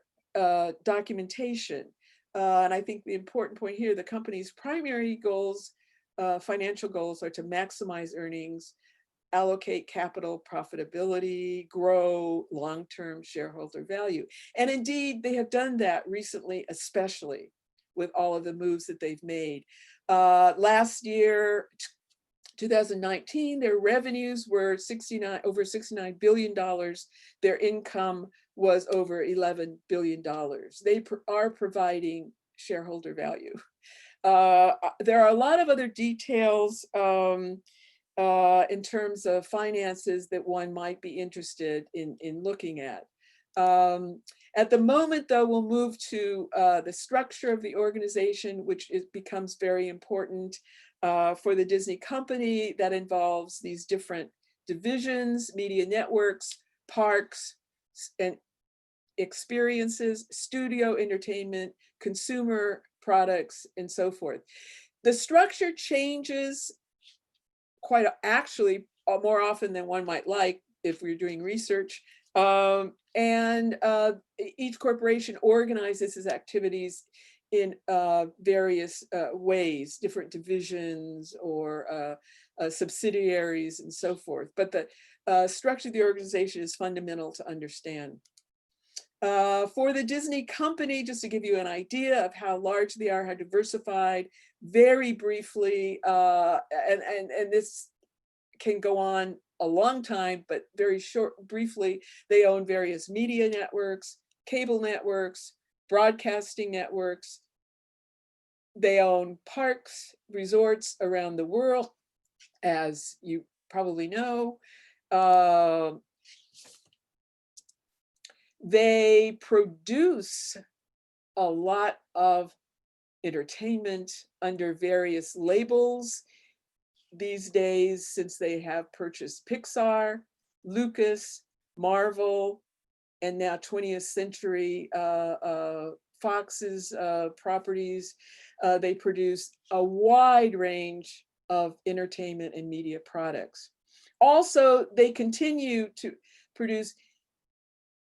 documentation. And I think the important point here, the company's primary goals, financial goals, are to maximize earnings, allocate capital profitability, grow long-term shareholder value. And indeed, they have done that recently, especially with all of the moves that they've made. Last year, 2019, their revenues were over $69 billion. Their income was over $11 billion. They are providing shareholder value. There are a lot of other details in terms of finances that one might be interested in looking at. At the moment, though, we'll move to the structure of the organization, which becomes very important for the Disney company. That involves these different divisions: media networks, parks, and experiences, studio entertainment, consumer products, and so forth. The structure changes quite actually more often than one might like if we're doing research. And each corporation organizes its activities in various ways, different divisions or subsidiaries and so forth. But the structure of the organization is fundamental to understand. For the Disney company, just to give you an idea of how large they are, how diversified, very briefly, and this can go on a long time, but very briefly, they own various media networks, cable networks, broadcasting networks. They own parks, resorts around the world, as you probably know. They produce a lot of entertainment under various labels these days, since they have purchased Pixar, Lucas, Marvel, and now 20th Century Fox's properties. They produce a wide range of entertainment and media products. Also, they continue to produce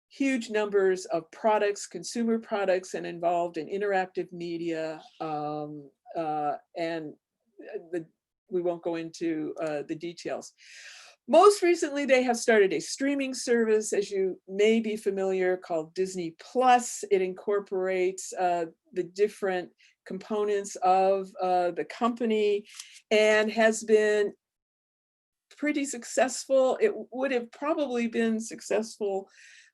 huge numbers of products, consumer products, and involved in interactive media. We won't go into the details. Most recently, they have started a streaming service, as you may be familiar, called Disney Plus. It incorporates the different components of the company and has been pretty successful. It would have probably been successful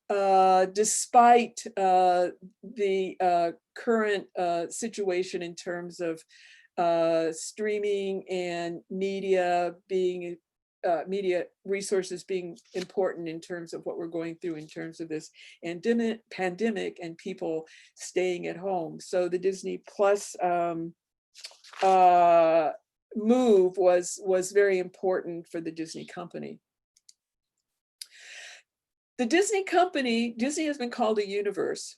despite the current situation in terms of streaming and media resources being important in terms of what we're going through in terms of this pandemic and people staying at home. So the Disney Plus move was very important for the Disney company. The Disney company, Disney has been called a universe,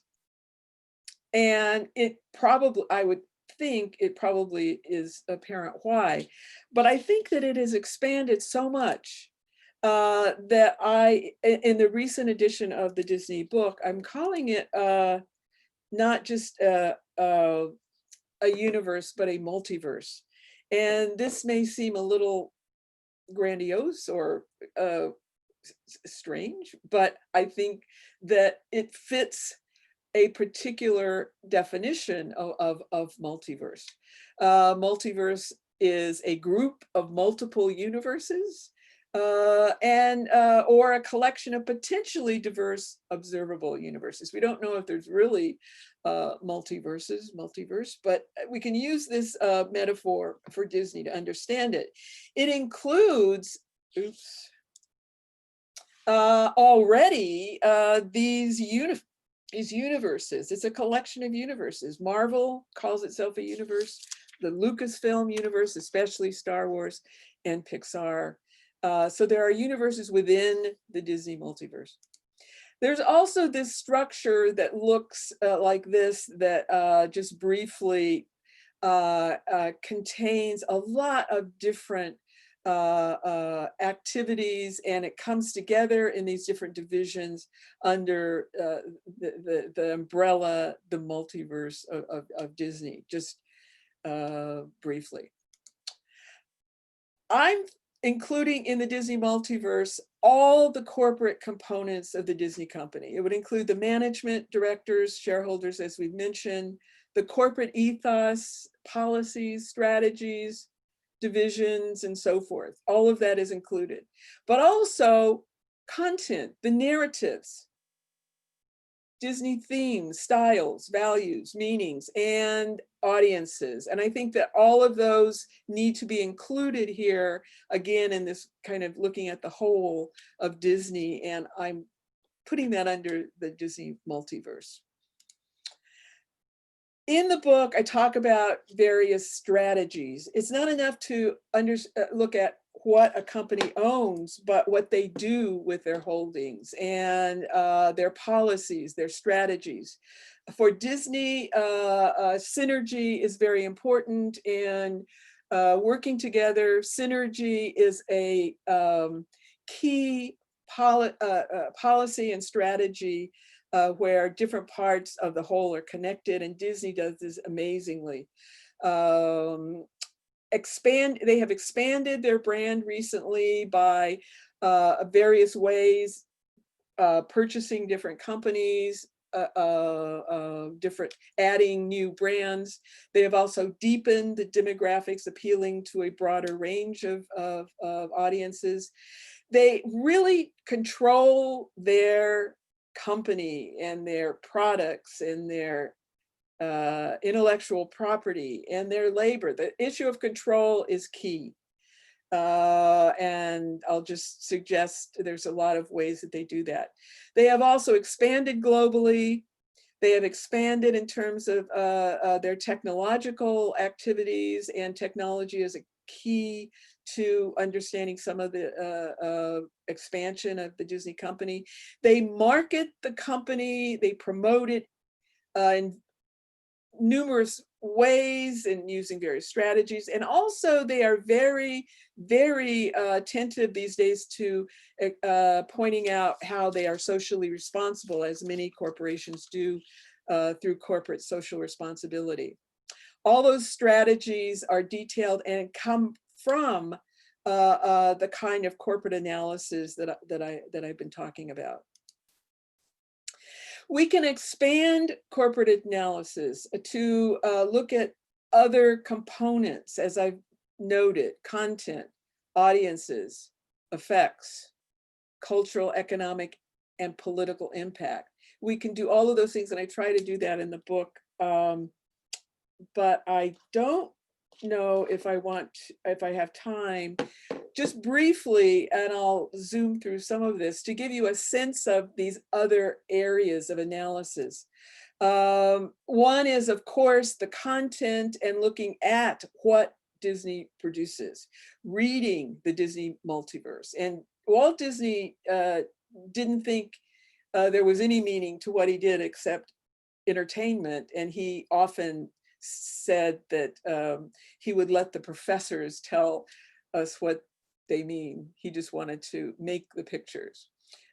and it probably, I would think it probably is apparent why, but I think that it has expanded so much that in the recent edition of the Disney book, I'm calling it not just a universe, but a multiverse. And this may seem a little grandiose or strange, but I think that it fits a particular definition of multiverse. Multiverse is a group of multiple universes or a collection of potentially diverse observable universes. We don't know if there's really multiverse, but we can use this metaphor for Disney to understand it. It includes, already these universes. It's a collection of universes. Marvel calls itself a universe. The Lucasfilm universe, especially Star Wars and Pixar. So there are universes within the Disney multiverse. There's also this structure that looks like this, that just briefly contains a lot of different activities, and it comes together in these different divisions under the umbrella, the multiverse of Disney, just briefly. I'm including in the Disney multiverse all the corporate components of the Disney company. It would include the management, directors, shareholders, as we've mentioned, the corporate ethos, policies, strategies, divisions, and so forth. All of that is included, but also content, the narratives, Disney themes, styles, values, meanings, and audiences. And I think that all of those need to be included here, again, in this kind of looking at the whole of Disney, and I'm putting that under the Disney multiverse. In the book, I talk about various strategies. It's not enough to look at what a company owns, but what they do with their holdings and their policies, their strategies. For Disney, synergy is very important, and working together, synergy is a key policy and strategy where different parts of the whole are connected, and Disney does this amazingly. They have expanded their brand recently by various ways, purchasing different companies, adding new brands. They have also deepened the demographics, appealing to a broader range of audiences. They really control their company and their products and their intellectual property and their labor. The issue of control is key. And I'll just suggest there's a lot of ways that they do that. They have also expanded globally. They have expanded in terms of their technological activities, and technology is a key to understanding some of the expansion of the Disney company. They market the company, they promote it in numerous ways and using various strategies. And also they are very, very attentive these days to pointing out how they are socially responsible, as many corporations do through corporate social responsibility. All those strategies are detailed and come from the kind of corporate analysis that I've been talking about. We can expand corporate analysis to look at other components, as I've noted: content, audiences, effects, cultural, economic, and political impact. We can do all of those things, and I try to do that in the book. But I don't know if I have time, just briefly, and I'll zoom through some of this to give you a sense of these other areas of analysis. One is, of course, the content and looking at what Disney produces, reading the Disney multiverse. And Walt Disney didn't think there was any meaning to what he did except entertainment, and he often said that he would let the professors tell us what they mean. He just wanted to make the pictures.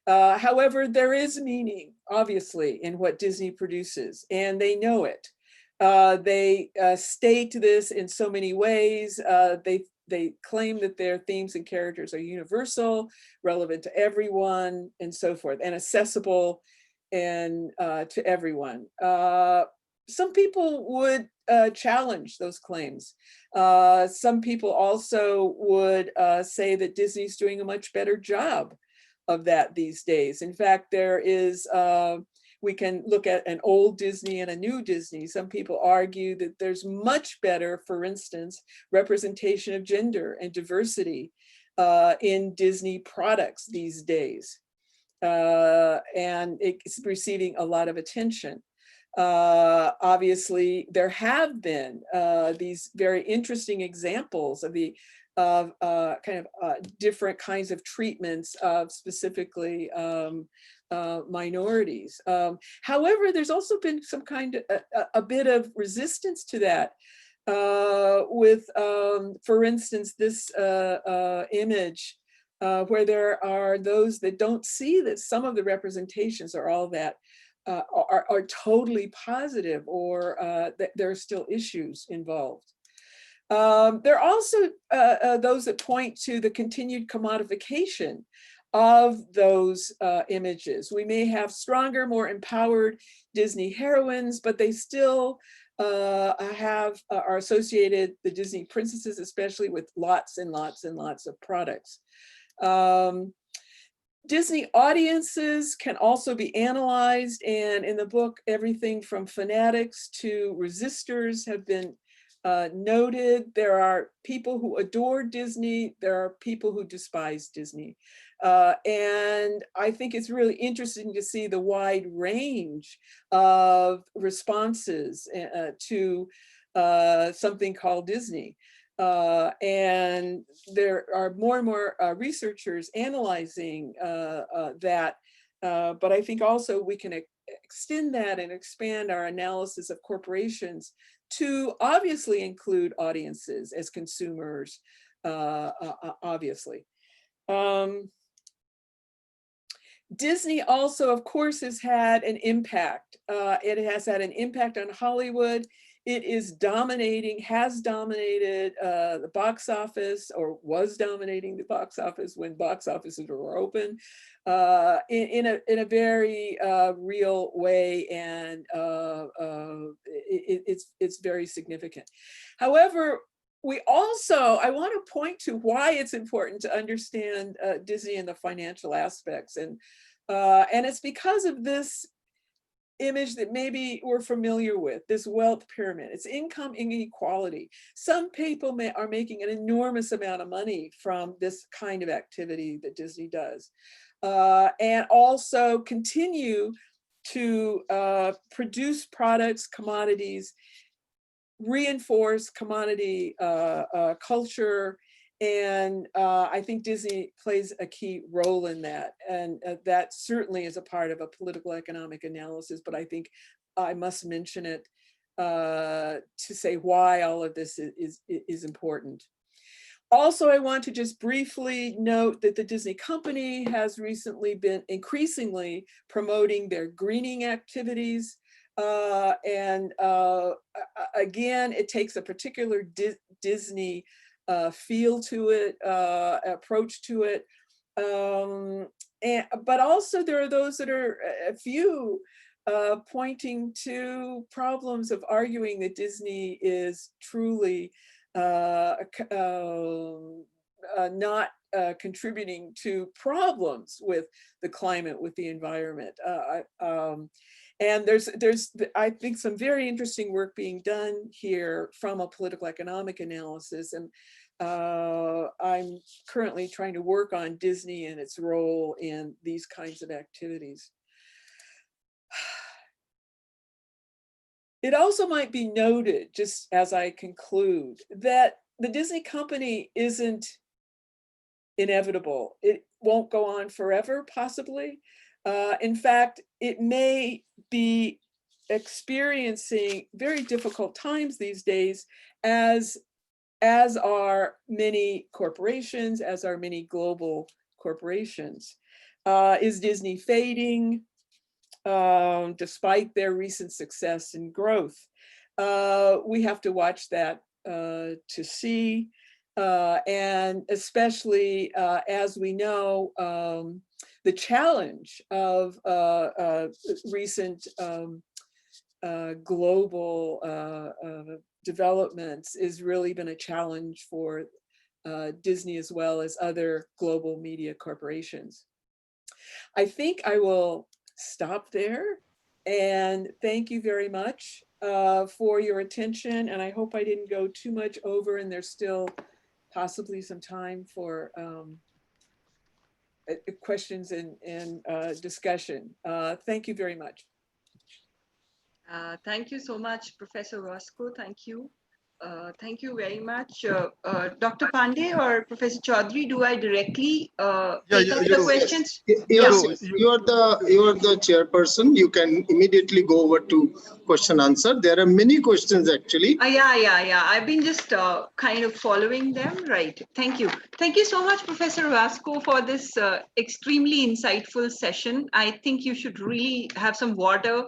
However, there is meaning, obviously, in what Disney produces, and they know it. They state this in so many ways. They claim that their themes and characters are universal, relevant to everyone, and so forth, and accessible and to everyone. Some people would challenge those claims. Some people also would say that Disney's doing a much better job of that these days. In fact, there is, we can look at an old Disney and a new Disney. Some people argue that there's much better, for instance, representation of gender and diversity in Disney products these days. And it's receiving a lot of attention. Obviously, there have been these very interesting examples of the different kinds of treatments of specifically minorities. However, there's also been some kind of a bit of resistance to that with, for instance, this image where there are those that don't see that some of the representations are all that are totally positive, or that there are still issues involved. There are also those that point to the continued commodification of those images. We may have stronger, more empowered Disney heroines, but they still are associated, the Disney princesses especially, with lots and lots and lots of products. Disney audiences can also be analyzed, and in the book, everything from fanatics to resistors have been noted. There are people who adore Disney. There are people who despise Disney. And I think it's really interesting to see the wide range of responses to something called Disney. And there are more and more researchers analyzing that. But I think also we can extend that and expand our analysis of corporations to obviously include audiences as consumers, obviously. Disney also, of course, has had an impact. It has had an impact on Hollywood. It is dominating, has dominated the box office, or was dominating the box office when box offices were open, in a very real way, and it's very significant. However, I want to point to why it's important to understand Disney and the financial aspects, and it's because of this image that maybe we're familiar with, this wealth pyramid. It's income inequality. Some people are making an enormous amount of money from this kind of activity that Disney does, and also continue to produce products, commodities, reinforce commodity culture. And I think Disney plays a key role in that. And that certainly is a part of a political economic analysis, but I think I must mention it to say why all of this is important. Also, I want to just briefly note that the Disney company has recently been increasingly promoting their greening activities. Again, it takes a particular Disney feel to it, approach to it. But also there are those that are a few pointing to problems of arguing that Disney is truly not contributing to problems with the climate, with the environment. And there's I think some very interesting work being done here from a political economic analysis, and I'm currently trying to work on Disney and its role in these kinds of activities. It also might be noted, just as I conclude, that the Disney company isn't inevitable. It won't go on forever, possibly. In fact, it may be experiencing very difficult times these days, as are many corporations, as are many global corporations. Is Disney fading despite their recent success and growth? we have to watch that to see. And especially as we know, the challenge of recent global developments has really been a challenge for Disney as well as other global media corporations. I think I will stop there, and thank you very much for your attention. And I hope I didn't go too much over, and there's still possibly some time for questions and discussion. Thank you very much.
Thank you so much, Professor Roscoe. Thank you. Thank you very much. Dr. Pandey or Professor Chaudhary, do I directly take up the questions?
Yes, you are the chairperson. You can immediately go over to question answer. There are many questions actually.
Yeah. I've been just kind of following them. Right. Thank you. Thank you so much, Professor Roscoe, for this extremely insightful session. I think you should really have some water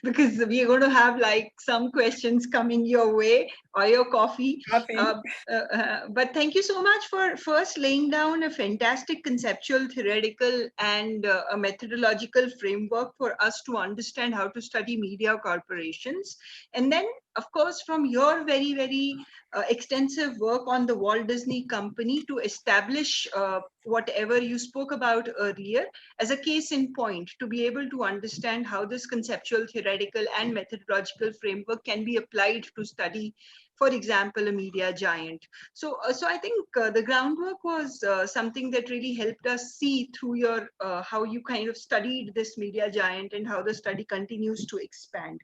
because we are going to have like some questions coming your way, or your coffee. But thank you so much for first laying down a fantastic conceptual, theoretical, and a methodological framework for us to understand how to study media corporations. And then, of course, from your very, very extensive work on the Walt Disney Company to establish whatever you spoke about earlier as a case in point, to be able to understand how this conceptual, theoretical, and methodological framework can be applied to study, for example, a media giant. So I think the groundwork was something that really helped us see through your how you kind of studied this media giant and how the study continues to expand.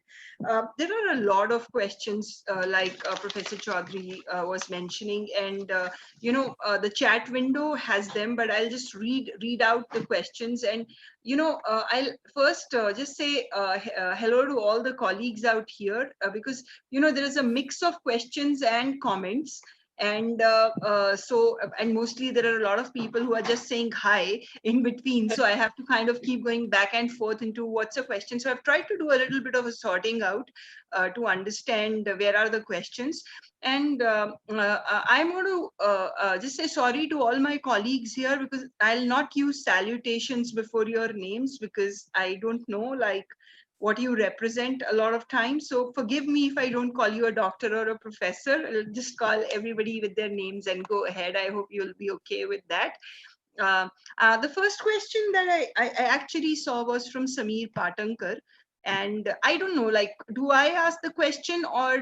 There are a lot of questions like Professor Chaudhary was mentioning, and the chat window has them, but I'll just read out the questions. And I'll first just say hello to all the colleagues out here, because there is a mix of questions and comments. And and mostly there are a lot of people who are just saying hi in between, so I have to kind of keep going back and forth into what's a question. So I've tried to do a little bit of a sorting out to understand where are the questions. And I'm going to just say sorry to all my colleagues here, because I'll not use salutations before your names, because I don't know like what you represent a lot of times. So forgive me if I don't call you a doctor or a professor. I'll just call everybody with their names and go ahead. I hope you'll be okay with that. The first question that I actually saw was from Sameer Patankar. And I don't know, like, do I ask the question, or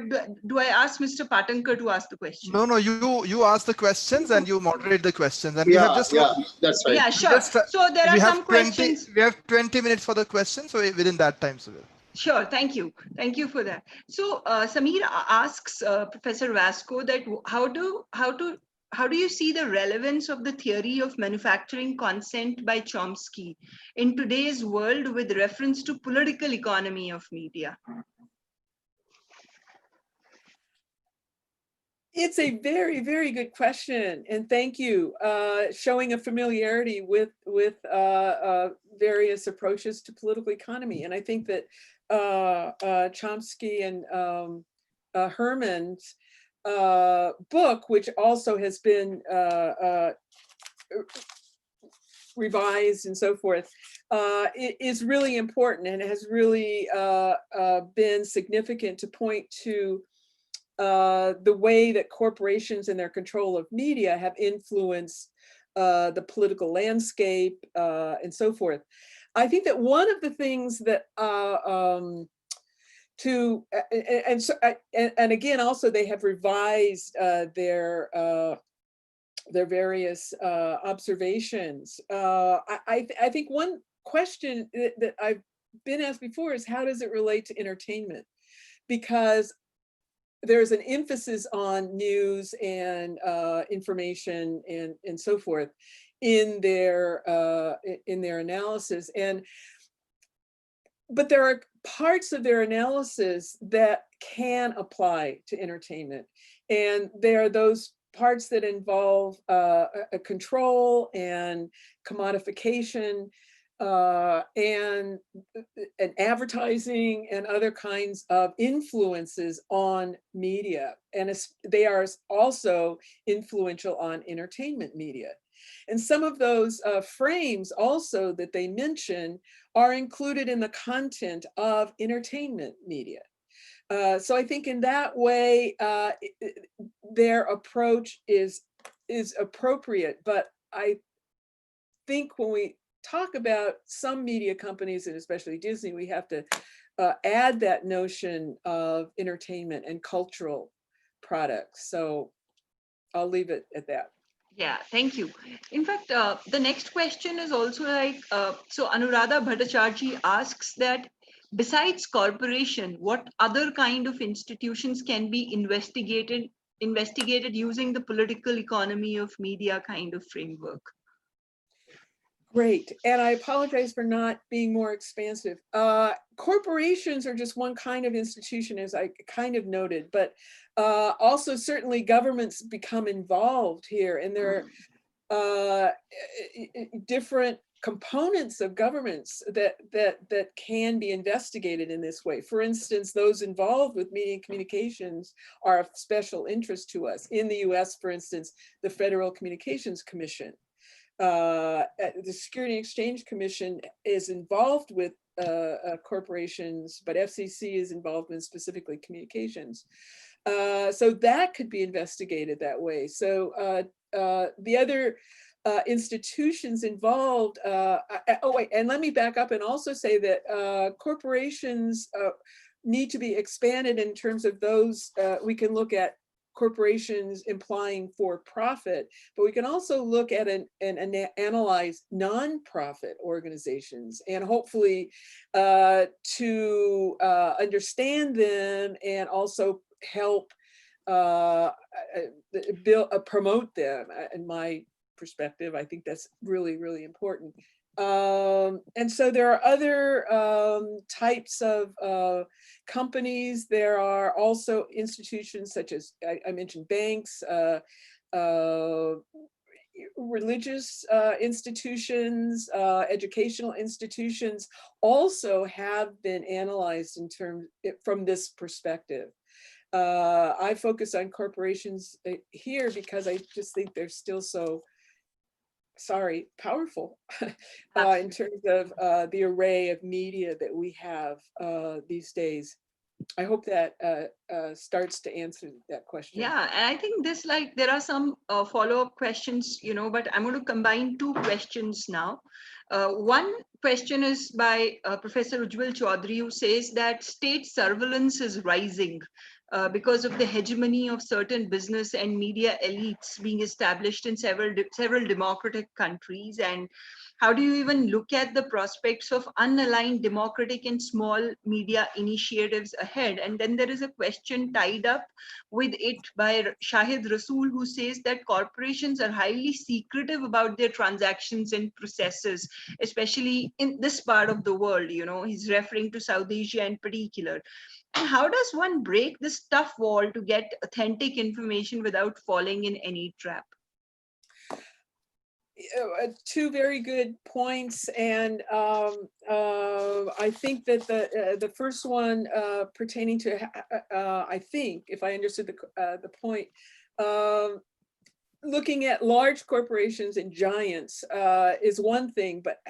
do I ask Mr. Patankar to ask the question?
No, you ask the questions and you moderate the questions. And we
Yeah,
have just
that's right.
Yeah, sure. So there are some questions.
We have 20 minutes for the question, so within that time, so
Sure, thank you for that. So Sameer asks Professor Vasco that how do you see the relevance of the theory of manufacturing consent by Chomsky in today's world with reference to political economy of media?
It's a very, very good question, and thank you. Showing a familiarity with various approaches to political economy, and I think that Chomsky and Herman's book, which also has been revised and so forth, is really important, and it has really been significant to point to the way that corporations and their control of media have influenced the political landscape and so forth. I think that one of the things that and again, also they have revised their various observations. I think one question that I've been asked before is, how does it relate to entertainment? Because there's an emphasis on news and information and so forth in their analysis, but there are parts of their analysis that can apply to entertainment, and there are those parts that involve a control and commodification and advertising and other kinds of influences on media. And they are also influential on entertainment media. And some of those frames also that they mention are included in the content of entertainment media. So I think in that way, their approach is appropriate. But I think when we talk about some media companies, and especially Disney, we have to add that notion of entertainment and cultural products. So I'll leave it at that.
Yeah, thank you. In fact, the next question is also like, so Anuradha Bhattacharjee asks that besides corporation, what other kind of institutions can be investigated using the political economy of media kind of framework?
Great. And I apologize for not being more expansive. Corporations are just one kind of institution, as I kind of noted, but also certainly governments become involved here, and there are different components of governments that can be investigated in this way. For instance, those involved with media and communications are of special interest to us. In the US, for instance, the Federal Communications Commission. The Security and Exchange Commission is involved with corporations, but FCC is involved in specifically communications. So that could be investigated that way. So the other institutions involved, oh wait, and let me back up and also say that corporations need to be expanded in terms of those, we can look at corporations implying for profit, but we can also look at and analyze nonprofit organizations, and hopefully to understand them and also help promote them. In my perspective, I think that's really, really important. And so there are other types of companies. There are also institutions such as, I mentioned banks, religious institutions, educational institutions also have been analyzed in terms from this perspective. I focus on corporations here because I just think they're still so powerful in terms of the array of media that we have these days. I hope that starts to answer that question.
Yeah, and I think this, like, there are some follow-up questions, but I'm going to combine two questions now. One question is by Professor Ujjwal Chaudhary, who says that state surveillance is rising because of the hegemony of certain business and media elites being established in several democratic countries. And how do you even look at the prospects of unaligned democratic and small media initiatives ahead? And then there is a question tied up with it by Shahid Rasool, who says that corporations are highly secretive about their transactions and processes, especially in this part of the world. He's referring to South Asia in particular. And how does one break this tough wall to get authentic information without falling in any trap?
Two very good points, and I think that the first one pertaining to, I think, if I understood the point, looking at large corporations and giants is one thing, but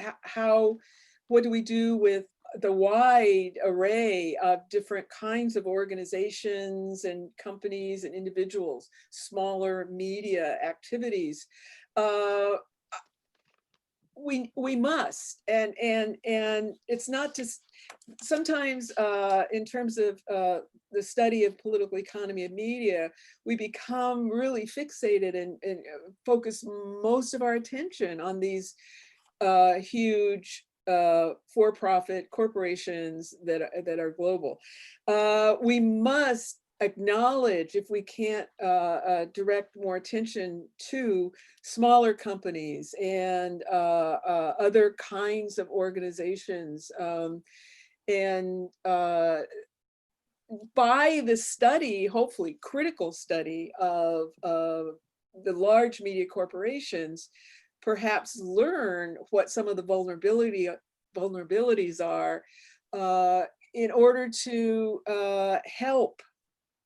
what do we do with the wide array of different kinds of organizations and companies and individuals, smaller media activities? We must, and it's not just sometimes in terms of the study of political economy of media, we become really fixated and focus most of our attention on these huge for-profit corporations that are global. We must acknowledge, if we can't direct more attention to smaller companies and other kinds of organizations, and by the study, hopefully critical study of the large media corporations, perhaps learn what some of the vulnerabilities are in order to help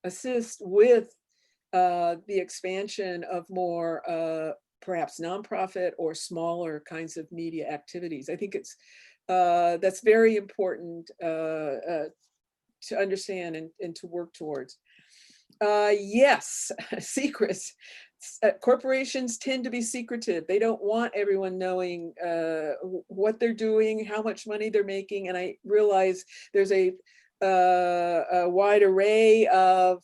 assist with the expansion of more perhaps nonprofit or smaller kinds of media activities. I think it's that's very important to understand and to work towards. Yes, secrets. Corporations tend to be secretive. They don't want everyone knowing what they're doing, how much money they're making. And I realize there's a wide array of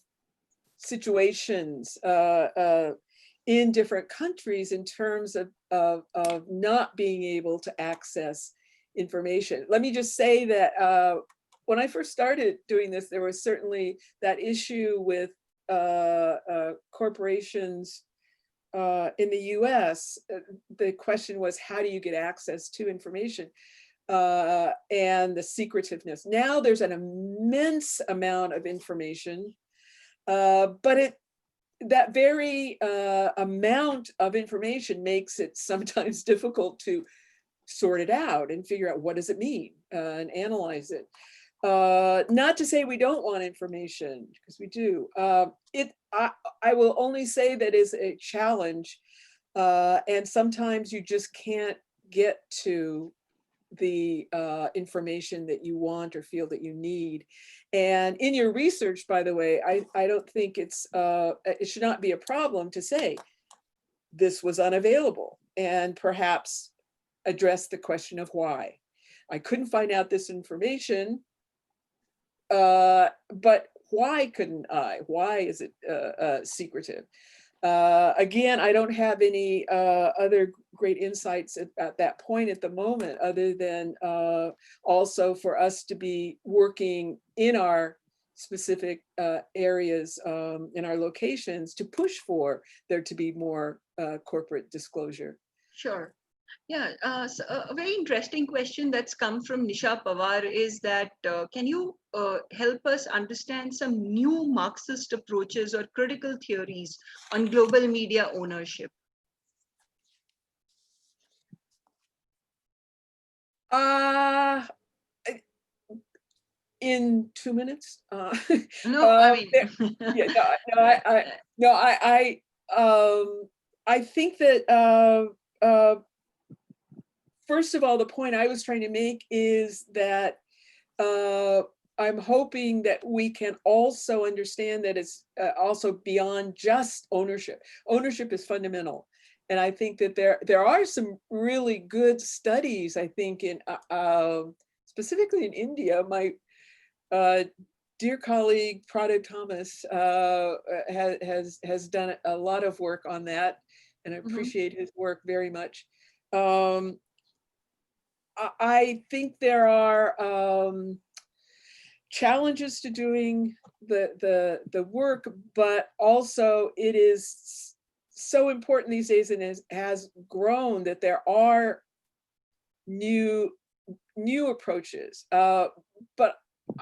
situations in different countries in terms of not being able to access information. Let me just say that when I first started doing this, there was certainly that issue with corporations in the US. The question was, how do you get access to information? And the secretiveness. Now there's an immense amount of information, but that very amount of information makes it sometimes difficult to sort it out and figure out what does it mean and analyze it. Not to say we don't want information, because we do. I will only say that is a challenge, and sometimes you just can't get to the information that you want or feel that you need. And in your research, by the way, I don't think it should not be a problem to say this was unavailable and perhaps address the question of why. I couldn't find out this information, but why couldn't I? Why is it secretive? Again, I don't have any other great insights at that point at the moment, other than also for us to be working in our specific areas, in our locations, to push for there to be more corporate disclosure.
Sure. Yeah, so a very interesting question that's come from Nisha Pawar is that can you help us understand some new Marxist approaches or critical theories on global media ownership?
In 2 minutes?
No, I mean,
I think that first of all, the point I was trying to make is that I'm hoping that we can also understand that it's also beyond just ownership. Ownership is fundamental. And I think that there are some really good studies, I think, in specifically in India. My dear colleague, Prado Thomas, has done a lot of work on that, and I appreciate his work very much. I think there are challenges to doing the work, but also it is so important these days, and has grown, that there are new approaches. But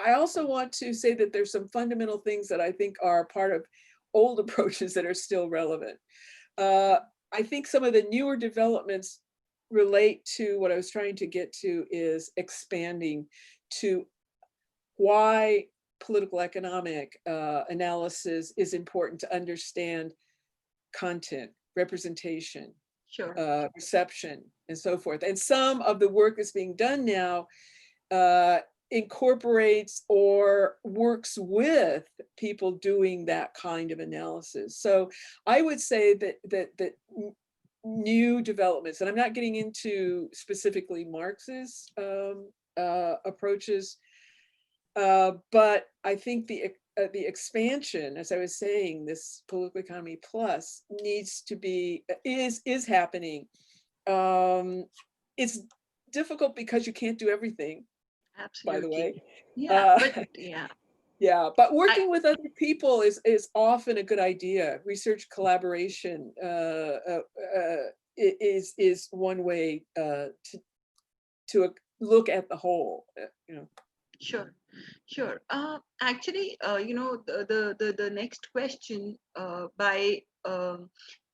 I also want to say that there's some fundamental things that I think are part of old approaches that are still relevant. I think some of the newer developments relate to what I was trying to get to, is expanding to why political economic analysis is important to understand content, representation,
sure.
reception, and so forth. And some of the work that's being done now incorporates or works with people doing that kind of analysis. So I would say that new developments, and I'm not getting into specifically Marx's approaches, but I think the expansion, as I was saying, this political economy plus needs to be, is happening. It's difficult because you can't do everything.
Absolutely.
By the way.
Yeah, but yeah.
Yeah, but working with other people is often a good idea. Research collaboration is one way to look at the whole.
Sure, sure. Actually, the next question by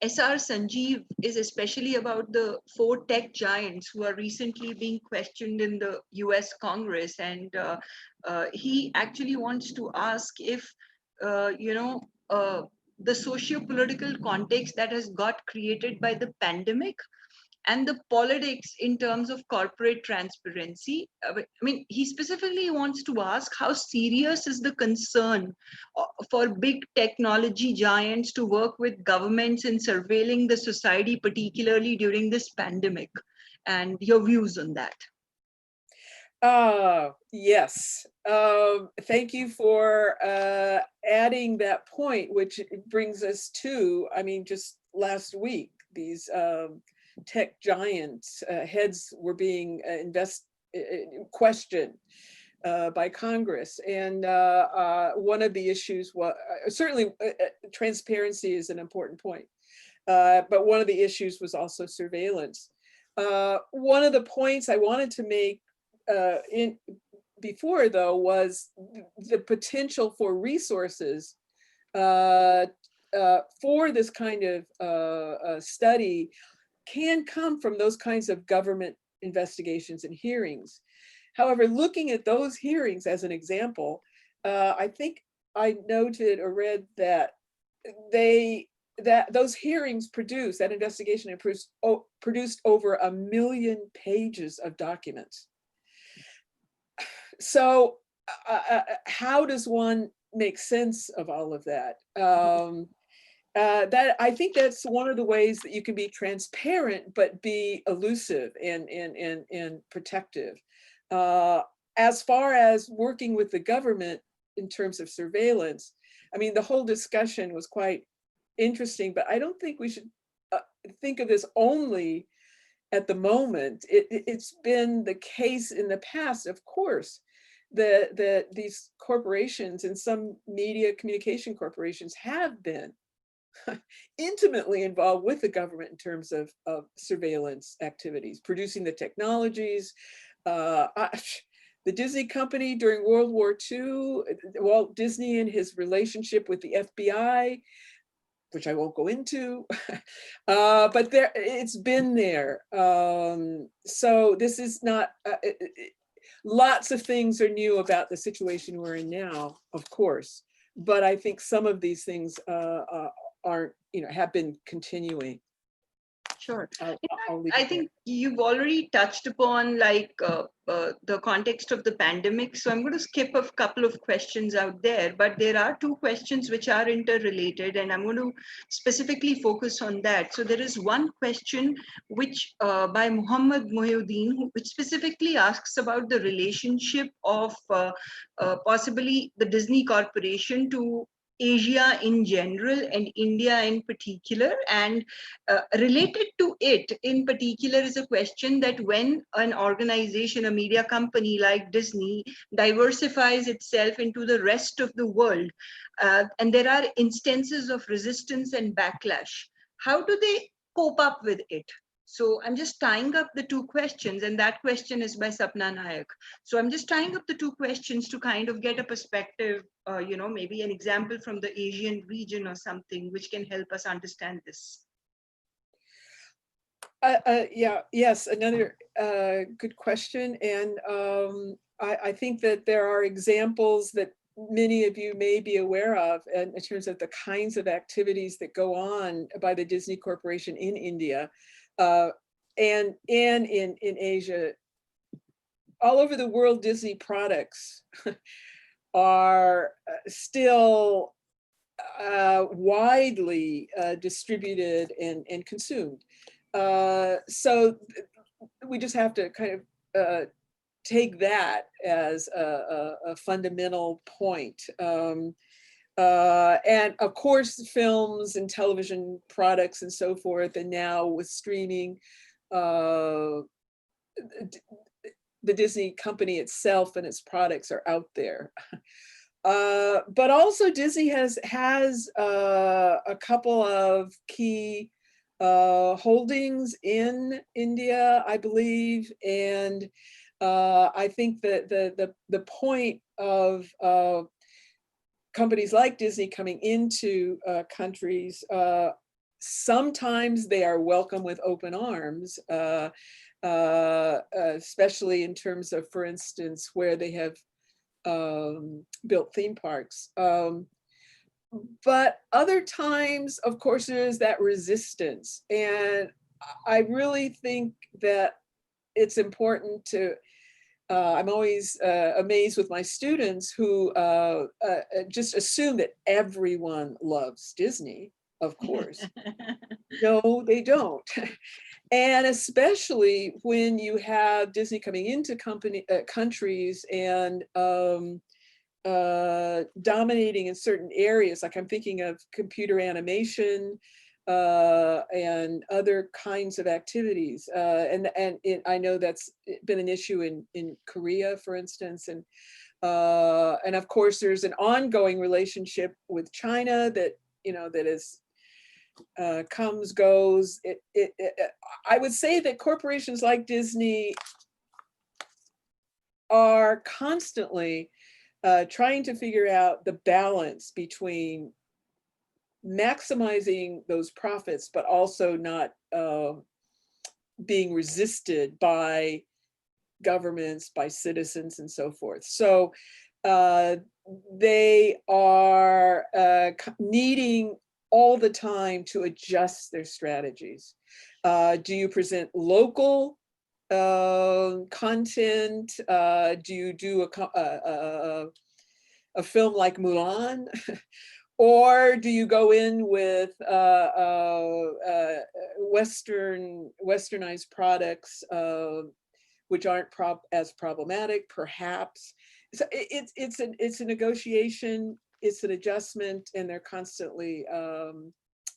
SR Sanjeev is especially about the 4 tech giants who are recently being questioned in the US Congress. And he actually wants to ask if, the socio-political context that has got created by the pandemic and the politics in terms of corporate transparency. I mean, he specifically wants to ask how serious is the concern for big technology giants to work with governments in surveilling the society, particularly during this pandemic, and your views on that.
Yes. Thank you for adding that point, which brings us to, I mean, just last week, these tech giants heads were being questioned by Congress. And one of the issues was, certainly transparency is an important point, but one of the issues was also surveillance. One of the points I wanted to make before, though, was the potential for resources for this kind of study can come from those kinds of government investigations and hearings. However, looking at those hearings as an example, I think I noted or read that those hearings that investigation produced over 1 million pages of documents. So how does one make sense of all of that? That I think that's one of the ways that you can be transparent, but be elusive and protective. As far as working with the government in terms of surveillance, I mean, the whole discussion was quite interesting, but I don't think we should think of this only at the moment. It's been the case in the past, of course, that these corporations and some media communication corporations have been intimately involved with the government in terms of surveillance activities, producing the technologies. The Disney company during World War II, Walt Disney and his relationship with the FBI, which I won't go into, but it's been there. So this is not, lots of things are new about the situation we're in now, of course, but I think some of these things aren't, have been continuing.
Sure. I think you've already touched upon the context of the pandemic. So I'm going to skip a couple of questions out there, but there are 2 questions which are interrelated, and I'm going to specifically focus on that. So there is one question which by Muhammad Mohyuddin, which specifically asks about the relationship of possibly the Disney Corporation to Asia in general and India in particular. And related to it in particular is a question that when an organization, a media company like Disney, diversifies itself into the rest of the world, and there are instances of resistance and backlash, how do they cope up with it? So I'm just tying up the 2 questions, and that question is by Sapna Nayak. So I'm just tying up the 2 questions to kind of get a perspective, maybe an example from the Asian region or something, which can help us understand this.
Yes, another good question. And I think that there are examples that many of you may be aware of in terms of the kinds of activities that go on by the Disney Corporation in India. And in Asia. All over the world, Disney products are still widely distributed and consumed. So we just have to kind of take that as a fundamental point. And of course, films and television products and so forth, and now with streaming, the Disney company itself and its products are out there. But also Disney has a couple of key holdings in India, I believe, and I think that the point of companies like Disney coming into countries sometimes they are welcome with open arms, especially in terms of, for instance, where they have built theme parks. But other times, of course, there is that resistance. And I really think that it's important to, I'm always amazed with my students who just assume that everyone loves Disney, of course. No, they don't. And especially when you have Disney coming into countries and dominating in certain areas, like I'm thinking of computer animation and other kinds of activities. I know that's been an issue in Korea, for instance. And of course, there's an ongoing relationship with China that, that is comes, goes. I would say that corporations like Disney are constantly trying to figure out the balance between maximizing those profits, but also not being resisted by governments, by citizens, and so forth. So they are needing all the time to adjust their strategies. Do you present local content? Do you do a film like Mulan? Or do you go in with westernized products, which aren't as problematic, perhaps? So it's a negotiation, it's an adjustment, and they're constantly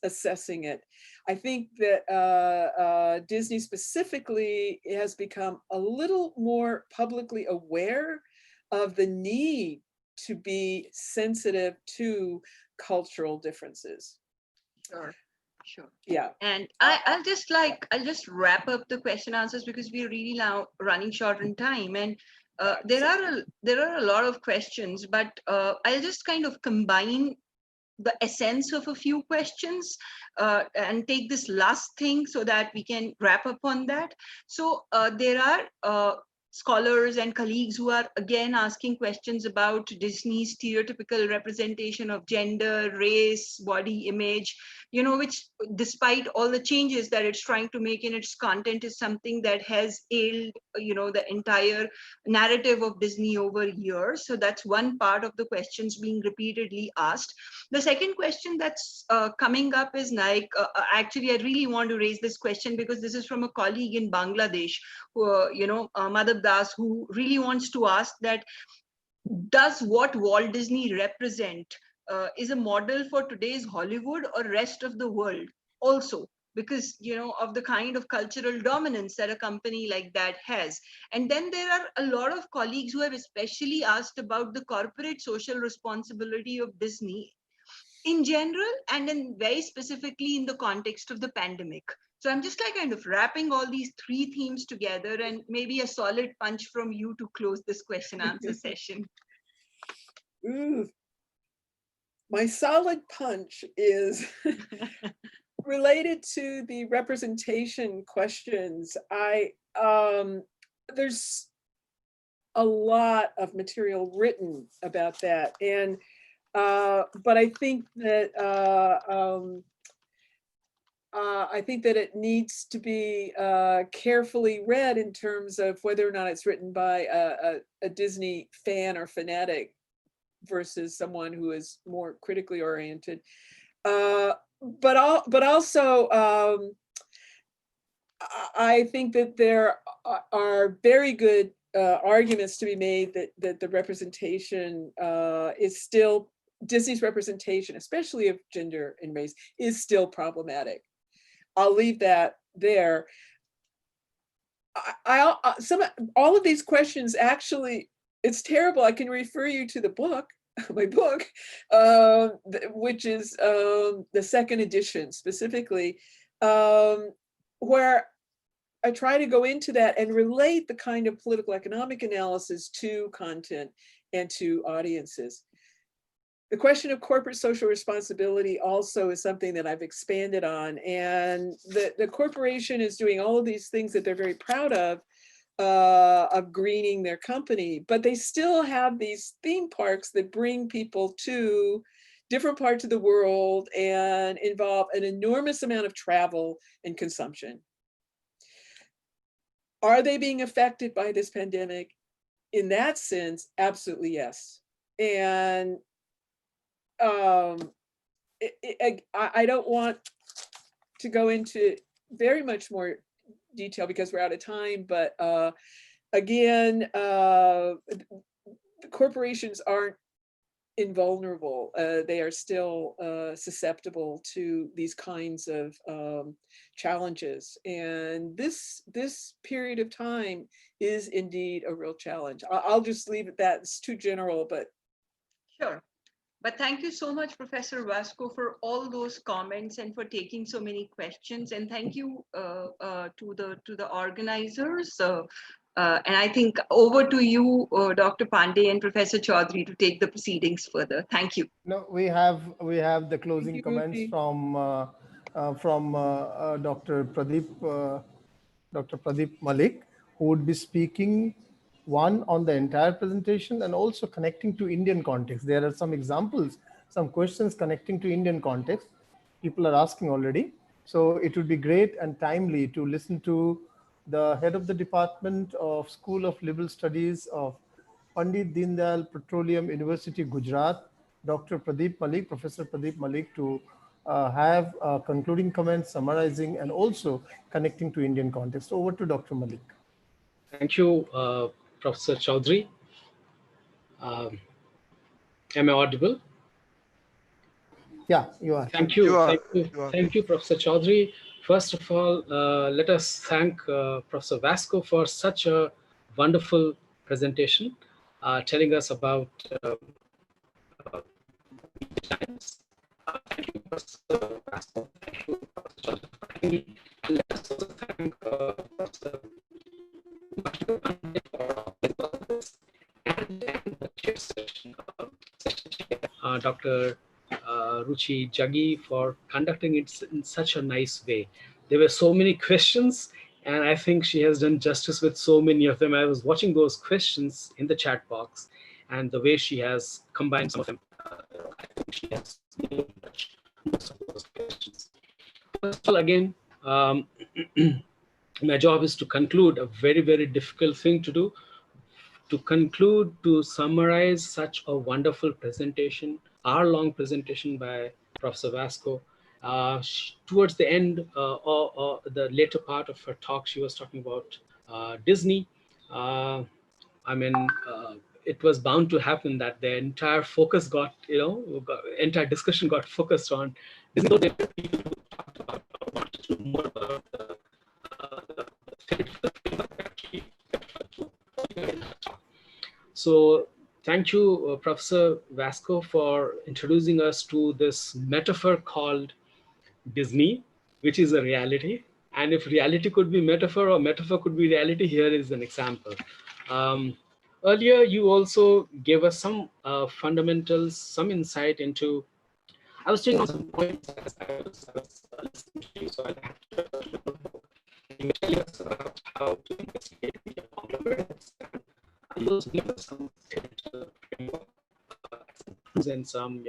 assessing it. I think that Disney specifically has become a little more publicly aware of the need to be sensitive to cultural differences.
Sure.
Yeah.
And I'll just wrap up the question answers because we're really now running short on time. And there are a lot of questions, but I'll just kind of combine the essence of a few questions and take this last thing so that we can wrap up on that. So there are scholars and colleagues who are again asking questions about Disney's stereotypical representation of gender, race, body image, which despite all the changes that it's trying to make in its content is something that has ailed, the entire narrative of Disney over years. So that's one part of the questions being repeatedly asked. The second question that's coming up is like, actually, I really want to raise this question because this is from a colleague in Bangladesh, who, Madhav Das, who really wants to ask that, does what Walt Disney represent is a model for today's Hollywood or rest of the world also? Because of the kind of cultural dominance that a company like that has. And then there are a lot of colleagues who have especially asked about the corporate social responsibility of Disney in general, and then very specifically in the context of the pandemic. So I'm just like kind of wrapping all these three themes together, and maybe a solid punch from you to close this question answer session.
Ooh. My solid punch is related to the representation questions. There's a lot of material written about that, and but I think that it needs to be carefully read in terms of whether or not it's written by a Disney fan or fanatic versus someone who is more critically oriented. But also, I think that there are very good arguments to be made that the representation is still, Disney's representation, especially of gender and race, is still problematic. I'll leave that there. All of these questions, actually, it's terrible. I can refer you to the book, my book, which is the second edition specifically, where I try to go into that and relate the kind of political economic analysis to content and to audiences. the question of corporate social responsibility also is something that I've expanded on. And the corporation is doing all of these things that they're very proud of greening their company, but they still have these theme parks that bring people to different parts of the world and involve an enormous amount of travel and consumption. Are they being affected by this pandemic? In that sense, absolutely yes. And I don't want to go into very much more detail because we're out of time, but again, corporations aren't invulnerable. They are still susceptible to these kinds of challenges. And this period of time is indeed a real challenge. I'll just leave it that. It's too general, but.
Sure. But thank you so much, Professor Vasco, for all those comments and for taking so many questions. And thank you to the organizers. And I think over to you, Dr. Pandey and Professor Chaudhary, to take the proceedings further. Thank you.
No, we have the closing comments from Dr. Pradeep Malik, who would be speaking one on the entire presentation and also connecting to Indian context. There are some examples, some questions connecting to Indian context. People are asking already. So it would be great and timely to listen to the head of the Department of School of Liberal Studies of Pandit Deendayal Petroleum University, Gujarat, Dr. Pradeep Malik, Professor Pradeep Malik, to have concluding comments, summarizing, and also connecting to Indian context. Over to Dr. Malik.
Thank you, Professor Chaudhary. Am I audible?
Yeah, you are.
Thank you. Thank you, Professor Chaudhary. First of all, let us thank Professor Vasco for such a wonderful presentation, telling us about times. Thank you, Professor Vasco. Thank you, Professor Chaudhary. And let us also thank Professor Dr. Ruchi Jaggi for conducting it in such a nice way. There were so many questions, and I think she has done justice with so many of them. I was watching those questions in the chat box, and the way she has combined some of them, I think she has touched most of those questions. First of all, again, my job is to conclude a very, very difficult thing to do. To conclude, to summarize such a wonderful presentation, hour-long presentation by Professor Vasco. Towards the end or the later part of her talk, she was talking about Disney. I mean, it was bound to happen that the entire focus got, entire discussion got focused on Disney. Though there were people who talked about or wanted to know more about the So thank you, Professor Vasco, for introducing us to this metaphor called Disney, which is a reality. And if reality could be metaphor or metaphor could be reality, here is an example. Earlier, you also gave us some fundamentals, some insight into, I was taking on some points as I was listening to you, so I have to you tell us about how to investigate the apocalypse. You also give us some framework and some,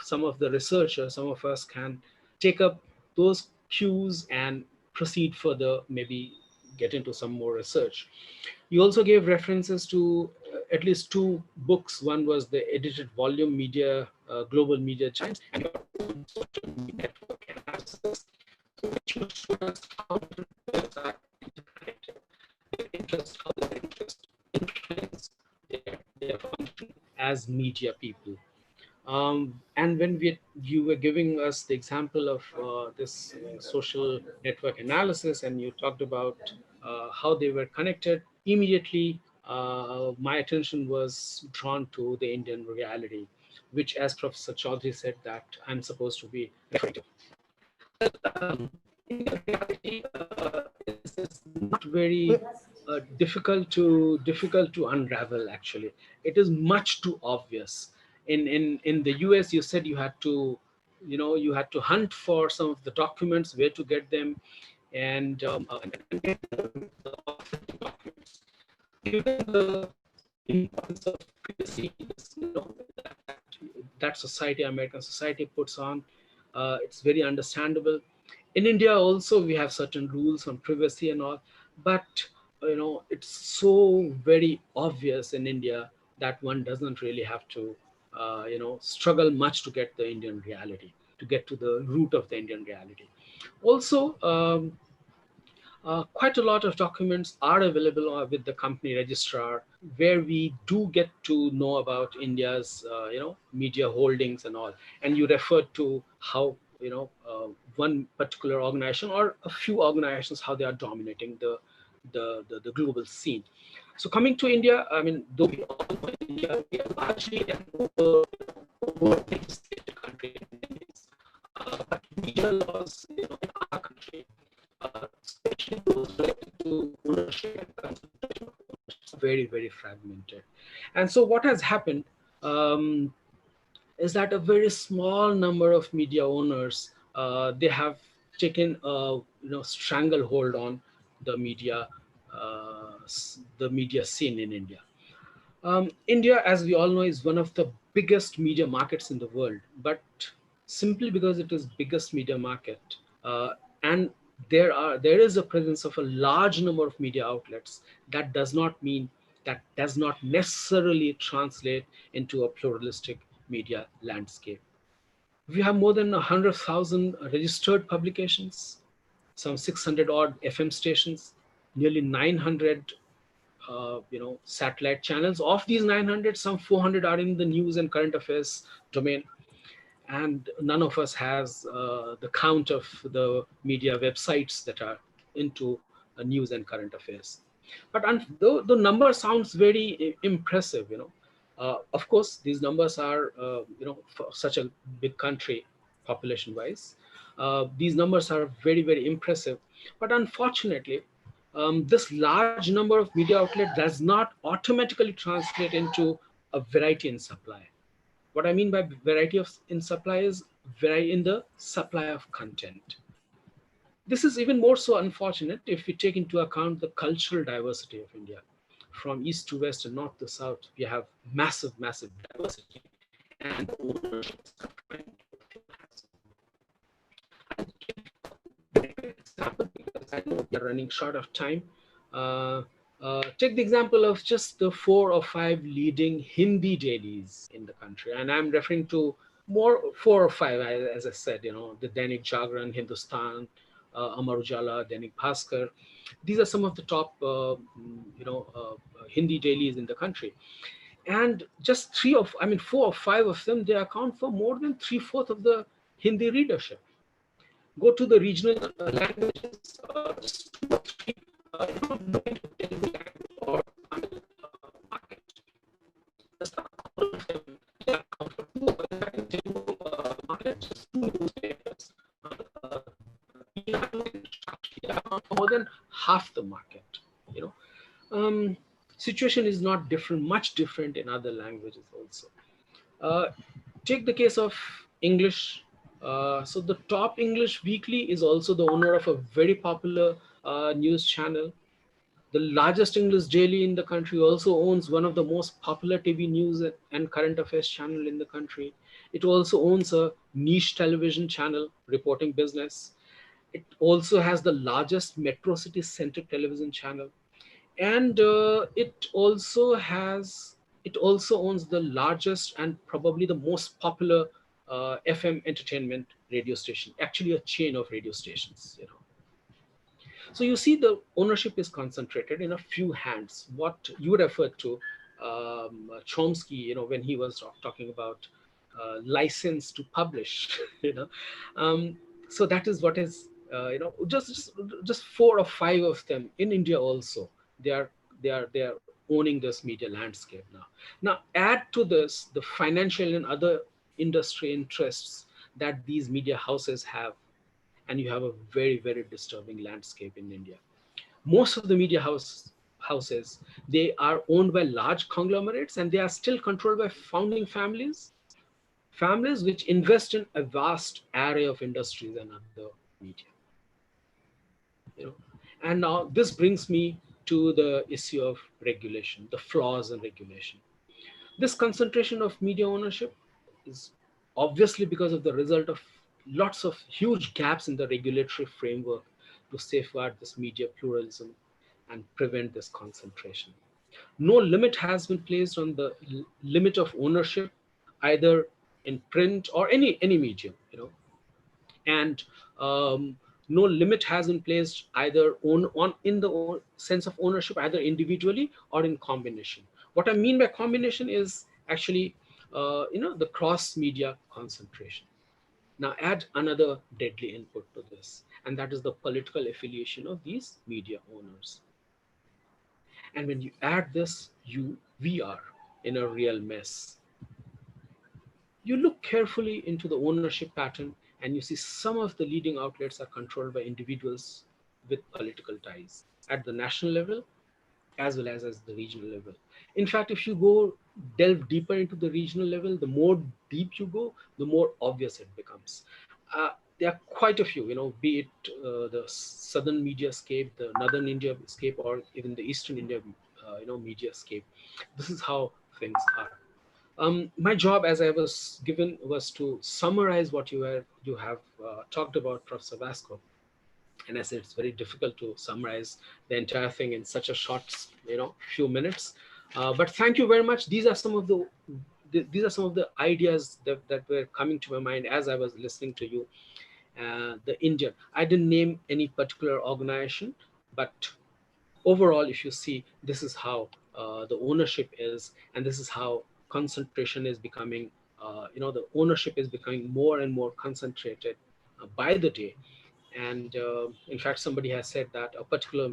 some of the researchers, some of us can take up those cues and proceed further, maybe get into some more research. You also gave references to at least two books. One was the edited volume, Media, Global Media Giants, and your own social network analysis, which will show us how different are interconnected. Their interest, how their interest influence their function as media people. And when you were giving us the example of this social network analysis, and you talked about how they were connected, immediately my attention was drawn to the Indian reality, which, as Professor Chaudhary said, that I'm supposed to be referring to. Indian reality is not very difficult to unravel. Actually, it is much too obvious. In the US, you said you had to, you had to hunt for some of the documents, where to get them, and get the authentic documents. Given the importance of privacy, that society, American society, puts on, it's very understandable. In India also, we have certain rules on privacy and all, but it's so very obvious in India that one doesn't really have to struggle much to get the Indian reality, to get to the root of the Indian reality. Also, quite a lot of documents are available with the company registrar, where we do get to know about India's media holdings and all. And you referred to how one particular organization or a few organizations, how they are dominating the global scene. So coming to India, I mean, though we all know India, we are largely an over-legislated country in many ways. But media laws, in our country, especially those related to ownership and concentration of ownership, is very, very fragmented. And so what has happened is that a very small number of media owners, they have taken a stranglehold on the media scene in India. India, as we all know, is one of the biggest media markets in the world, but simply because it is biggest media market, and there is a presence of a large number of media outlets, that does not necessarily translate into a pluralistic media landscape. We have more than 100,000 registered publications, some 600 odd FM stations, nearly 900 satellite channels. Of these 900, some 400 are in the news and current affairs domain, and none of us has the count of the media websites that are into news and current affairs. But though the number sounds very impressive, of course these numbers are for such a big country population wise, these numbers are very, very impressive. But unfortunately, this large number of media outlet does not automatically translate into a variety in supply. What I mean by variety in supply is vary in the supply of content. This is even more so unfortunate if we take into account the cultural diversity of India. From east to west and north to south, we have massive, massive diversity, and the ownership is confined to a few hands. I'll give a very quick example because I know we are running short of time. Take the example of just the 4 or 5 leading Hindi dailies in the country, and I'm referring to more 4 or 5, as I said, the Dainik Jagran, Hindustan, Amar Ujala, Dainik Bhaskar. These are some of the top, Hindi dailies in the country, and just 4 or 5 of them, they account for more than 3/4 of the Hindi readership. Go to the regional languages, just 2 or 3, look into Telugu language or Tamil market. Just a couple of them, they account for 2 of them. In Telugu market, just 2 newspapers. They account for more than half the market. Situation is not different, much different in other languages also. Take the case of English. So the top English weekly is also the owner of a very popular news channel. The largest English daily in the country also owns one of the most popular TV news and current affairs channel in the country. It also owns a niche television channel reporting business. It also has the largest metro city centric television channel, and it also owns the largest and probably the most popular FM entertainment radio station, actually a chain of radio stations. So you see, the ownership is concentrated in a few hands. What you referred to, Chomsky, when he was talking about license to publish, so that is what is, just 4 or 5 of them in India also. They are owning this media landscape now. Now add to this the financial and other industry interests that these media houses have, and you have a very, very disturbing landscape in India. Most of the media houses, they are owned by large conglomerates, and they are still controlled by founding families. families which invest in a vast array of industries and other media. You know, and now this brings me to the issue of regulation, the flaws in regulation. This concentration of media ownership is obviously because of the result of lots of huge gaps in the regulatory framework to safeguard this media pluralism and prevent this concentration. No limit has been placed on the limit of ownership, either in print or any medium, you know, and no limit has been placed either on in the sense of ownership, either individually or in combination. What I mean by combination is actually the cross media concentration. Now add another deadly input to this, and that is the political affiliation of these media owners. And when you add this, we are in a real mess. You look carefully into the ownership pattern and you see some of the leading outlets are controlled by individuals with political ties at the national level as well as the regional level. In fact, if you go delve deeper into the regional level, the more deep you go, the more obvious it becomes. There are quite a few, be it the southern media scape, the northern India scape, or even the eastern India, media scape. This is how things are. My job, as I was given, was to summarize what you have talked about, Professor Vasco. And I said it's very difficult to summarize the entire thing in such a short, few minutes. But thank you very much. These are some of the ideas that were coming to my mind as I was listening to you. The Indian. I didn't name any particular organization, but overall, if you see, this is how the ownership is, and this is how concentration is becoming, the ownership is becoming more and more concentrated by the day. And in fact, somebody has said that a particular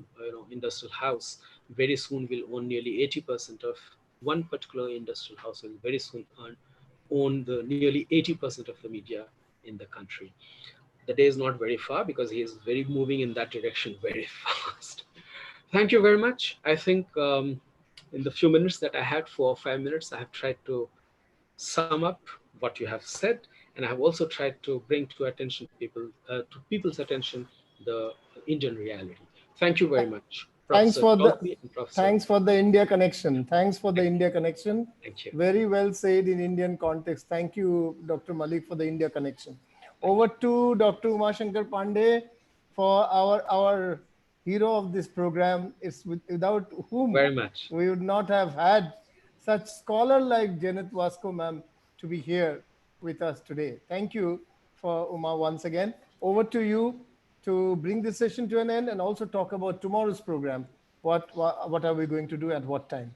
industrial house very soon will own nearly 80% of one particular industrial house will very soon own the nearly 80% of the media in the country. The day is not very far because he is very moving in that direction very fast. Thank you very much. I think in the few minutes that I had, 4 or 5 minutes, I have tried to sum up what you have said, and I have also tried to bring to people's attention the Indian reality. Thank you very much,
Thanks
Professor
for the
Chaudhary and Professor.
thanks for the India connection. Thanks for the India connection.
Thank you.
Very well said in Indian context. Thank you, Dr. Malik, for the India connection. Over to Dr. Umashankar Pandey for our hero of this program. It's without whom
Very much.
we would not have had such scholar like Janet Vasco ma'am to be here with us today. Thank you for Uma once again. Over to you to bring this session to an end and also talk about tomorrow's program. What are we going to do at what time?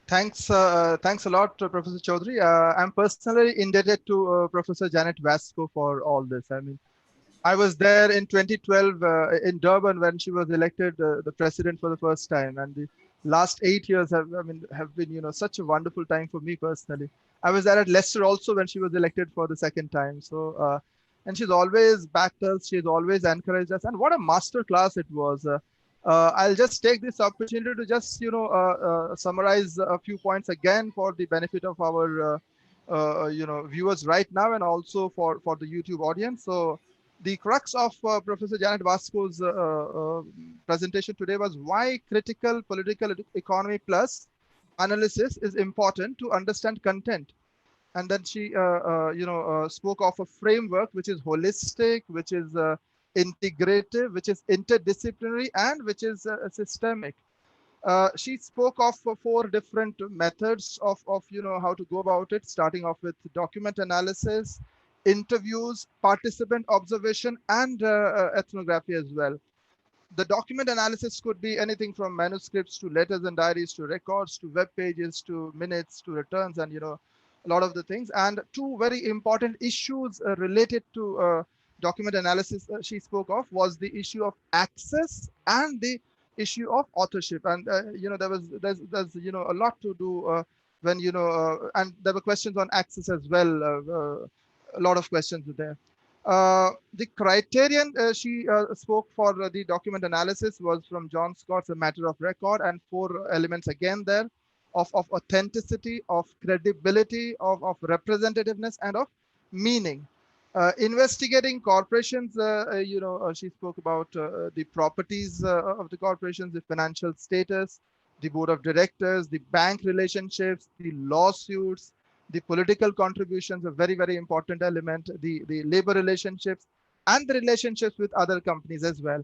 Thanks a lot, Professor Chaudhary. I'm personally indebted to Professor Janet Vasco for all this. I mean, I was there in 2012 in Durban when she was elected the president for the first time, and the last 8 years have been such a wonderful time for me personally. I was there at Leicester also when she was elected for the second time. So and she's always backed us. She's always encouraged us, and what a master class it was. I'll just take this opportunity to just summarize a few points again for the benefit of our viewers right now, and also for the YouTube audience. So the crux of Professor Janet Vasco's presentation today was why critical political economy plus analysis is important to understand content. And then she spoke of a framework which is holistic, which is integrative, which is interdisciplinary, and which is systemic. She spoke of 4 different methods of how to go about it, starting off with document analysis, interviews, participant observation, and ethnography as well. The document analysis could be anything from manuscripts to letters and diaries to records to web pages to minutes to returns, and a lot of the things. And 2 very important issues related to document analysis she spoke of was the issue of access and the issue of authorship. And there's a lot to do when and there were questions on access as well. A lot of questions there. The criterion she spoke for the document analysis was from John Scott's A Matter of Record, and 4 elements again there. of authenticity, of credibility, of representativeness, and of meaning. Investigating corporations, she spoke about the properties of the corporations, the financial status, the board of directors, the bank relationships, the lawsuits, the political contributions, a very, very important element, the labor relationships, and the relationships with other companies as well.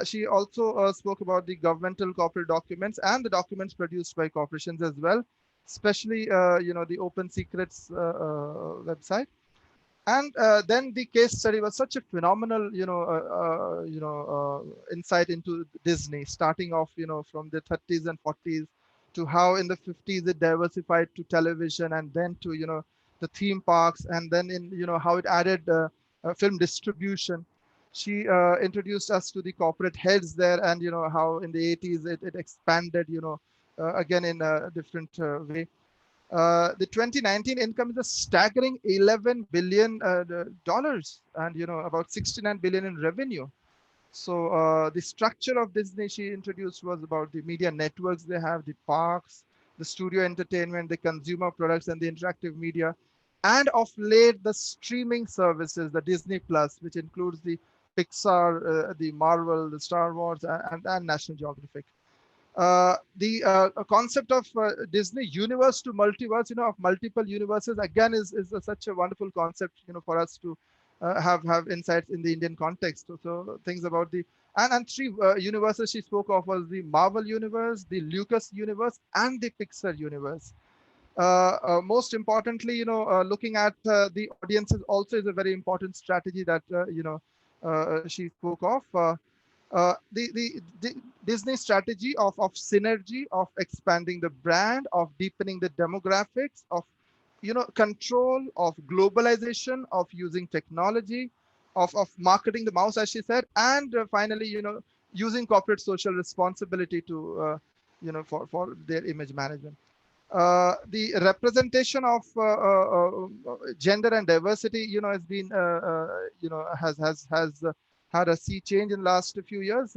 She also spoke about the governmental corporate documents and the documents produced by corporations as well, especially the Open Secrets website. And then the case study was such a phenomenal insight into Disney, starting off from the 30s and 40s to how in the 50s it diversified to television, and then to the theme parks, and then in how it added film distribution. She introduced us to the corporate heads there, and how in the 80s it expanded again in a different way. The 2019 income is a staggering $11 billion, and about 69 billion in revenue. So the structure of Disney she introduced was about the media networks they have, the parks, the studio entertainment, the consumer products, and the interactive media, and of late the streaming services, the Disney Plus, which includes the Pixar, the Marvel, the Star Wars, and National Geographic. The concept of Disney universe to multiverse, of multiple universes, again is such a wonderful concept, for us to have insights in the Indian context. So things about the and three universes she spoke of was the Marvel universe, the Lucas universe, and the Pixar universe. Most importantly, looking at the audiences also is a very important strategy that she spoke of. The Disney strategy of synergy, of expanding the brand, of deepening the demographics, of control, of globalization, of using technology, of marketing the mouse, as she said, and finally using corporate social responsibility to for their image management. The representation of gender and diversity, has been, has had a sea change in the last few years.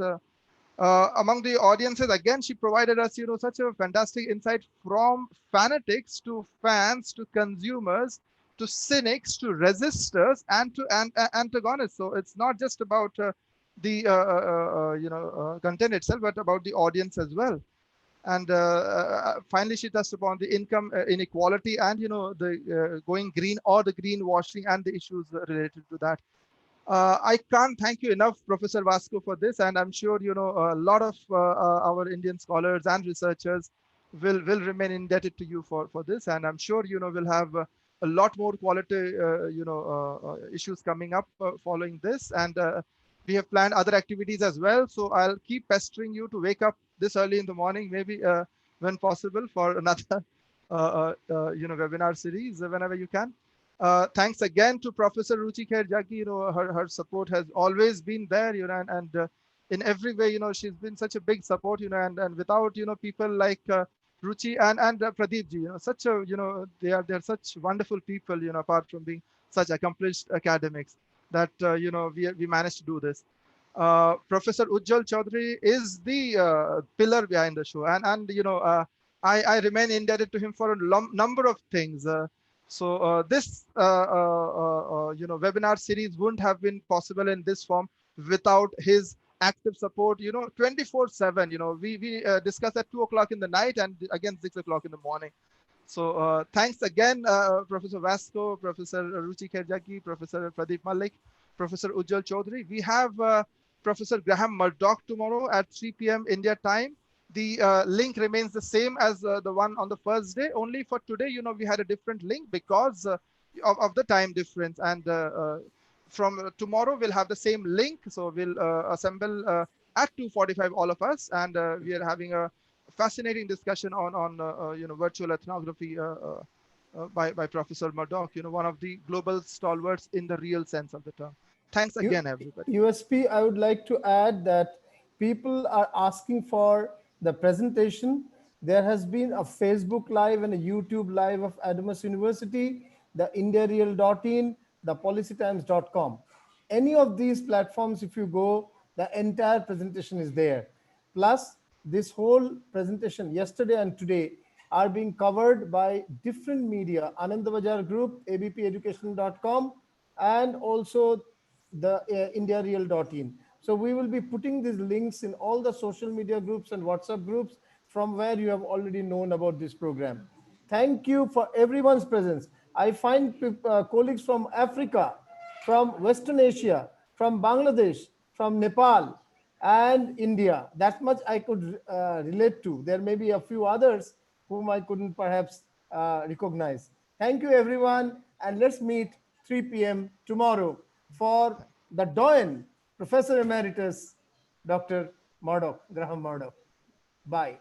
Among the audiences, again, she provided us, such a fantastic insight, from fanatics to fans to consumers to cynics to resistors and to antagonists. So it's not just about the content itself, but about the audience as well. And finally, she touched upon the income inequality and the going green or the greenwashing and the issues related to that. I can't thank you enough, Professor Vasco, for this, and I'm sure a lot of our Indian scholars and researchers will remain indebted to you for this, and I'm sure we'll have a lot more quality issues coming up following this, and we have planned other activities as well. So I'll keep pestering you to wake up this early in the morning, maybe when possible, for another webinar series whenever you can. Thanks again to Professor Ruchi Kher Jaggi. Her support has always been there, and in every way, she's been such a big support, and without, people like Ruchi and Pradeep ji, such a, they're such wonderful people, apart from being such accomplished academics, that, we managed to do this. Professor Ujjwal Chaudhary is the pillar behind the show, and I remain indebted to him for a number of things. So this webinar series wouldn't have been possible in this form without his active support. 24/7. We discuss at 2 o'clock in the night and again 6 o'clock in the morning. So thanks again, Professor Vasco, Professor Ruchi Kher Jaggi, Professor Pradeep Malik, Professor Ujjwal Chaudhary. We have Professor Graham Murdoch tomorrow at 3 p.m. India time. The link remains the same as the one on the first day. Only for today, we had a different link because of the time difference. And from tomorrow, we'll have the same link. So we'll assemble at 2:45, all of us. And we are having a fascinating discussion on virtual ethnography by Professor Murdoch, one of the global stalwarts in the real sense of the term. Thanks again, everybody.
USP, I would like to add that people are asking for the presentation. There has been a Facebook Live and a YouTube Live of Adamas University, the indiareal.in, the policytimes.com. Any of these platforms, if you go, the entire presentation is there. Plus, this whole presentation yesterday and today are being covered by different media, Anandabajar Group, abpeducation.com, and also the indiareal.in. So we will be putting these links in all the social media groups and WhatsApp groups from where you have already known about this program. Thank you for everyone's presence. I find colleagues from Africa, from Western Asia, from Bangladesh, from Nepal, and India. That much I could relate to. There may be a few others whom I couldn't perhaps recognize. Thank you, everyone. And let's meet 3 p.m. tomorrow for the Doyen, Professor Emeritus, Dr. Murdoch, Graham Murdoch. Bye.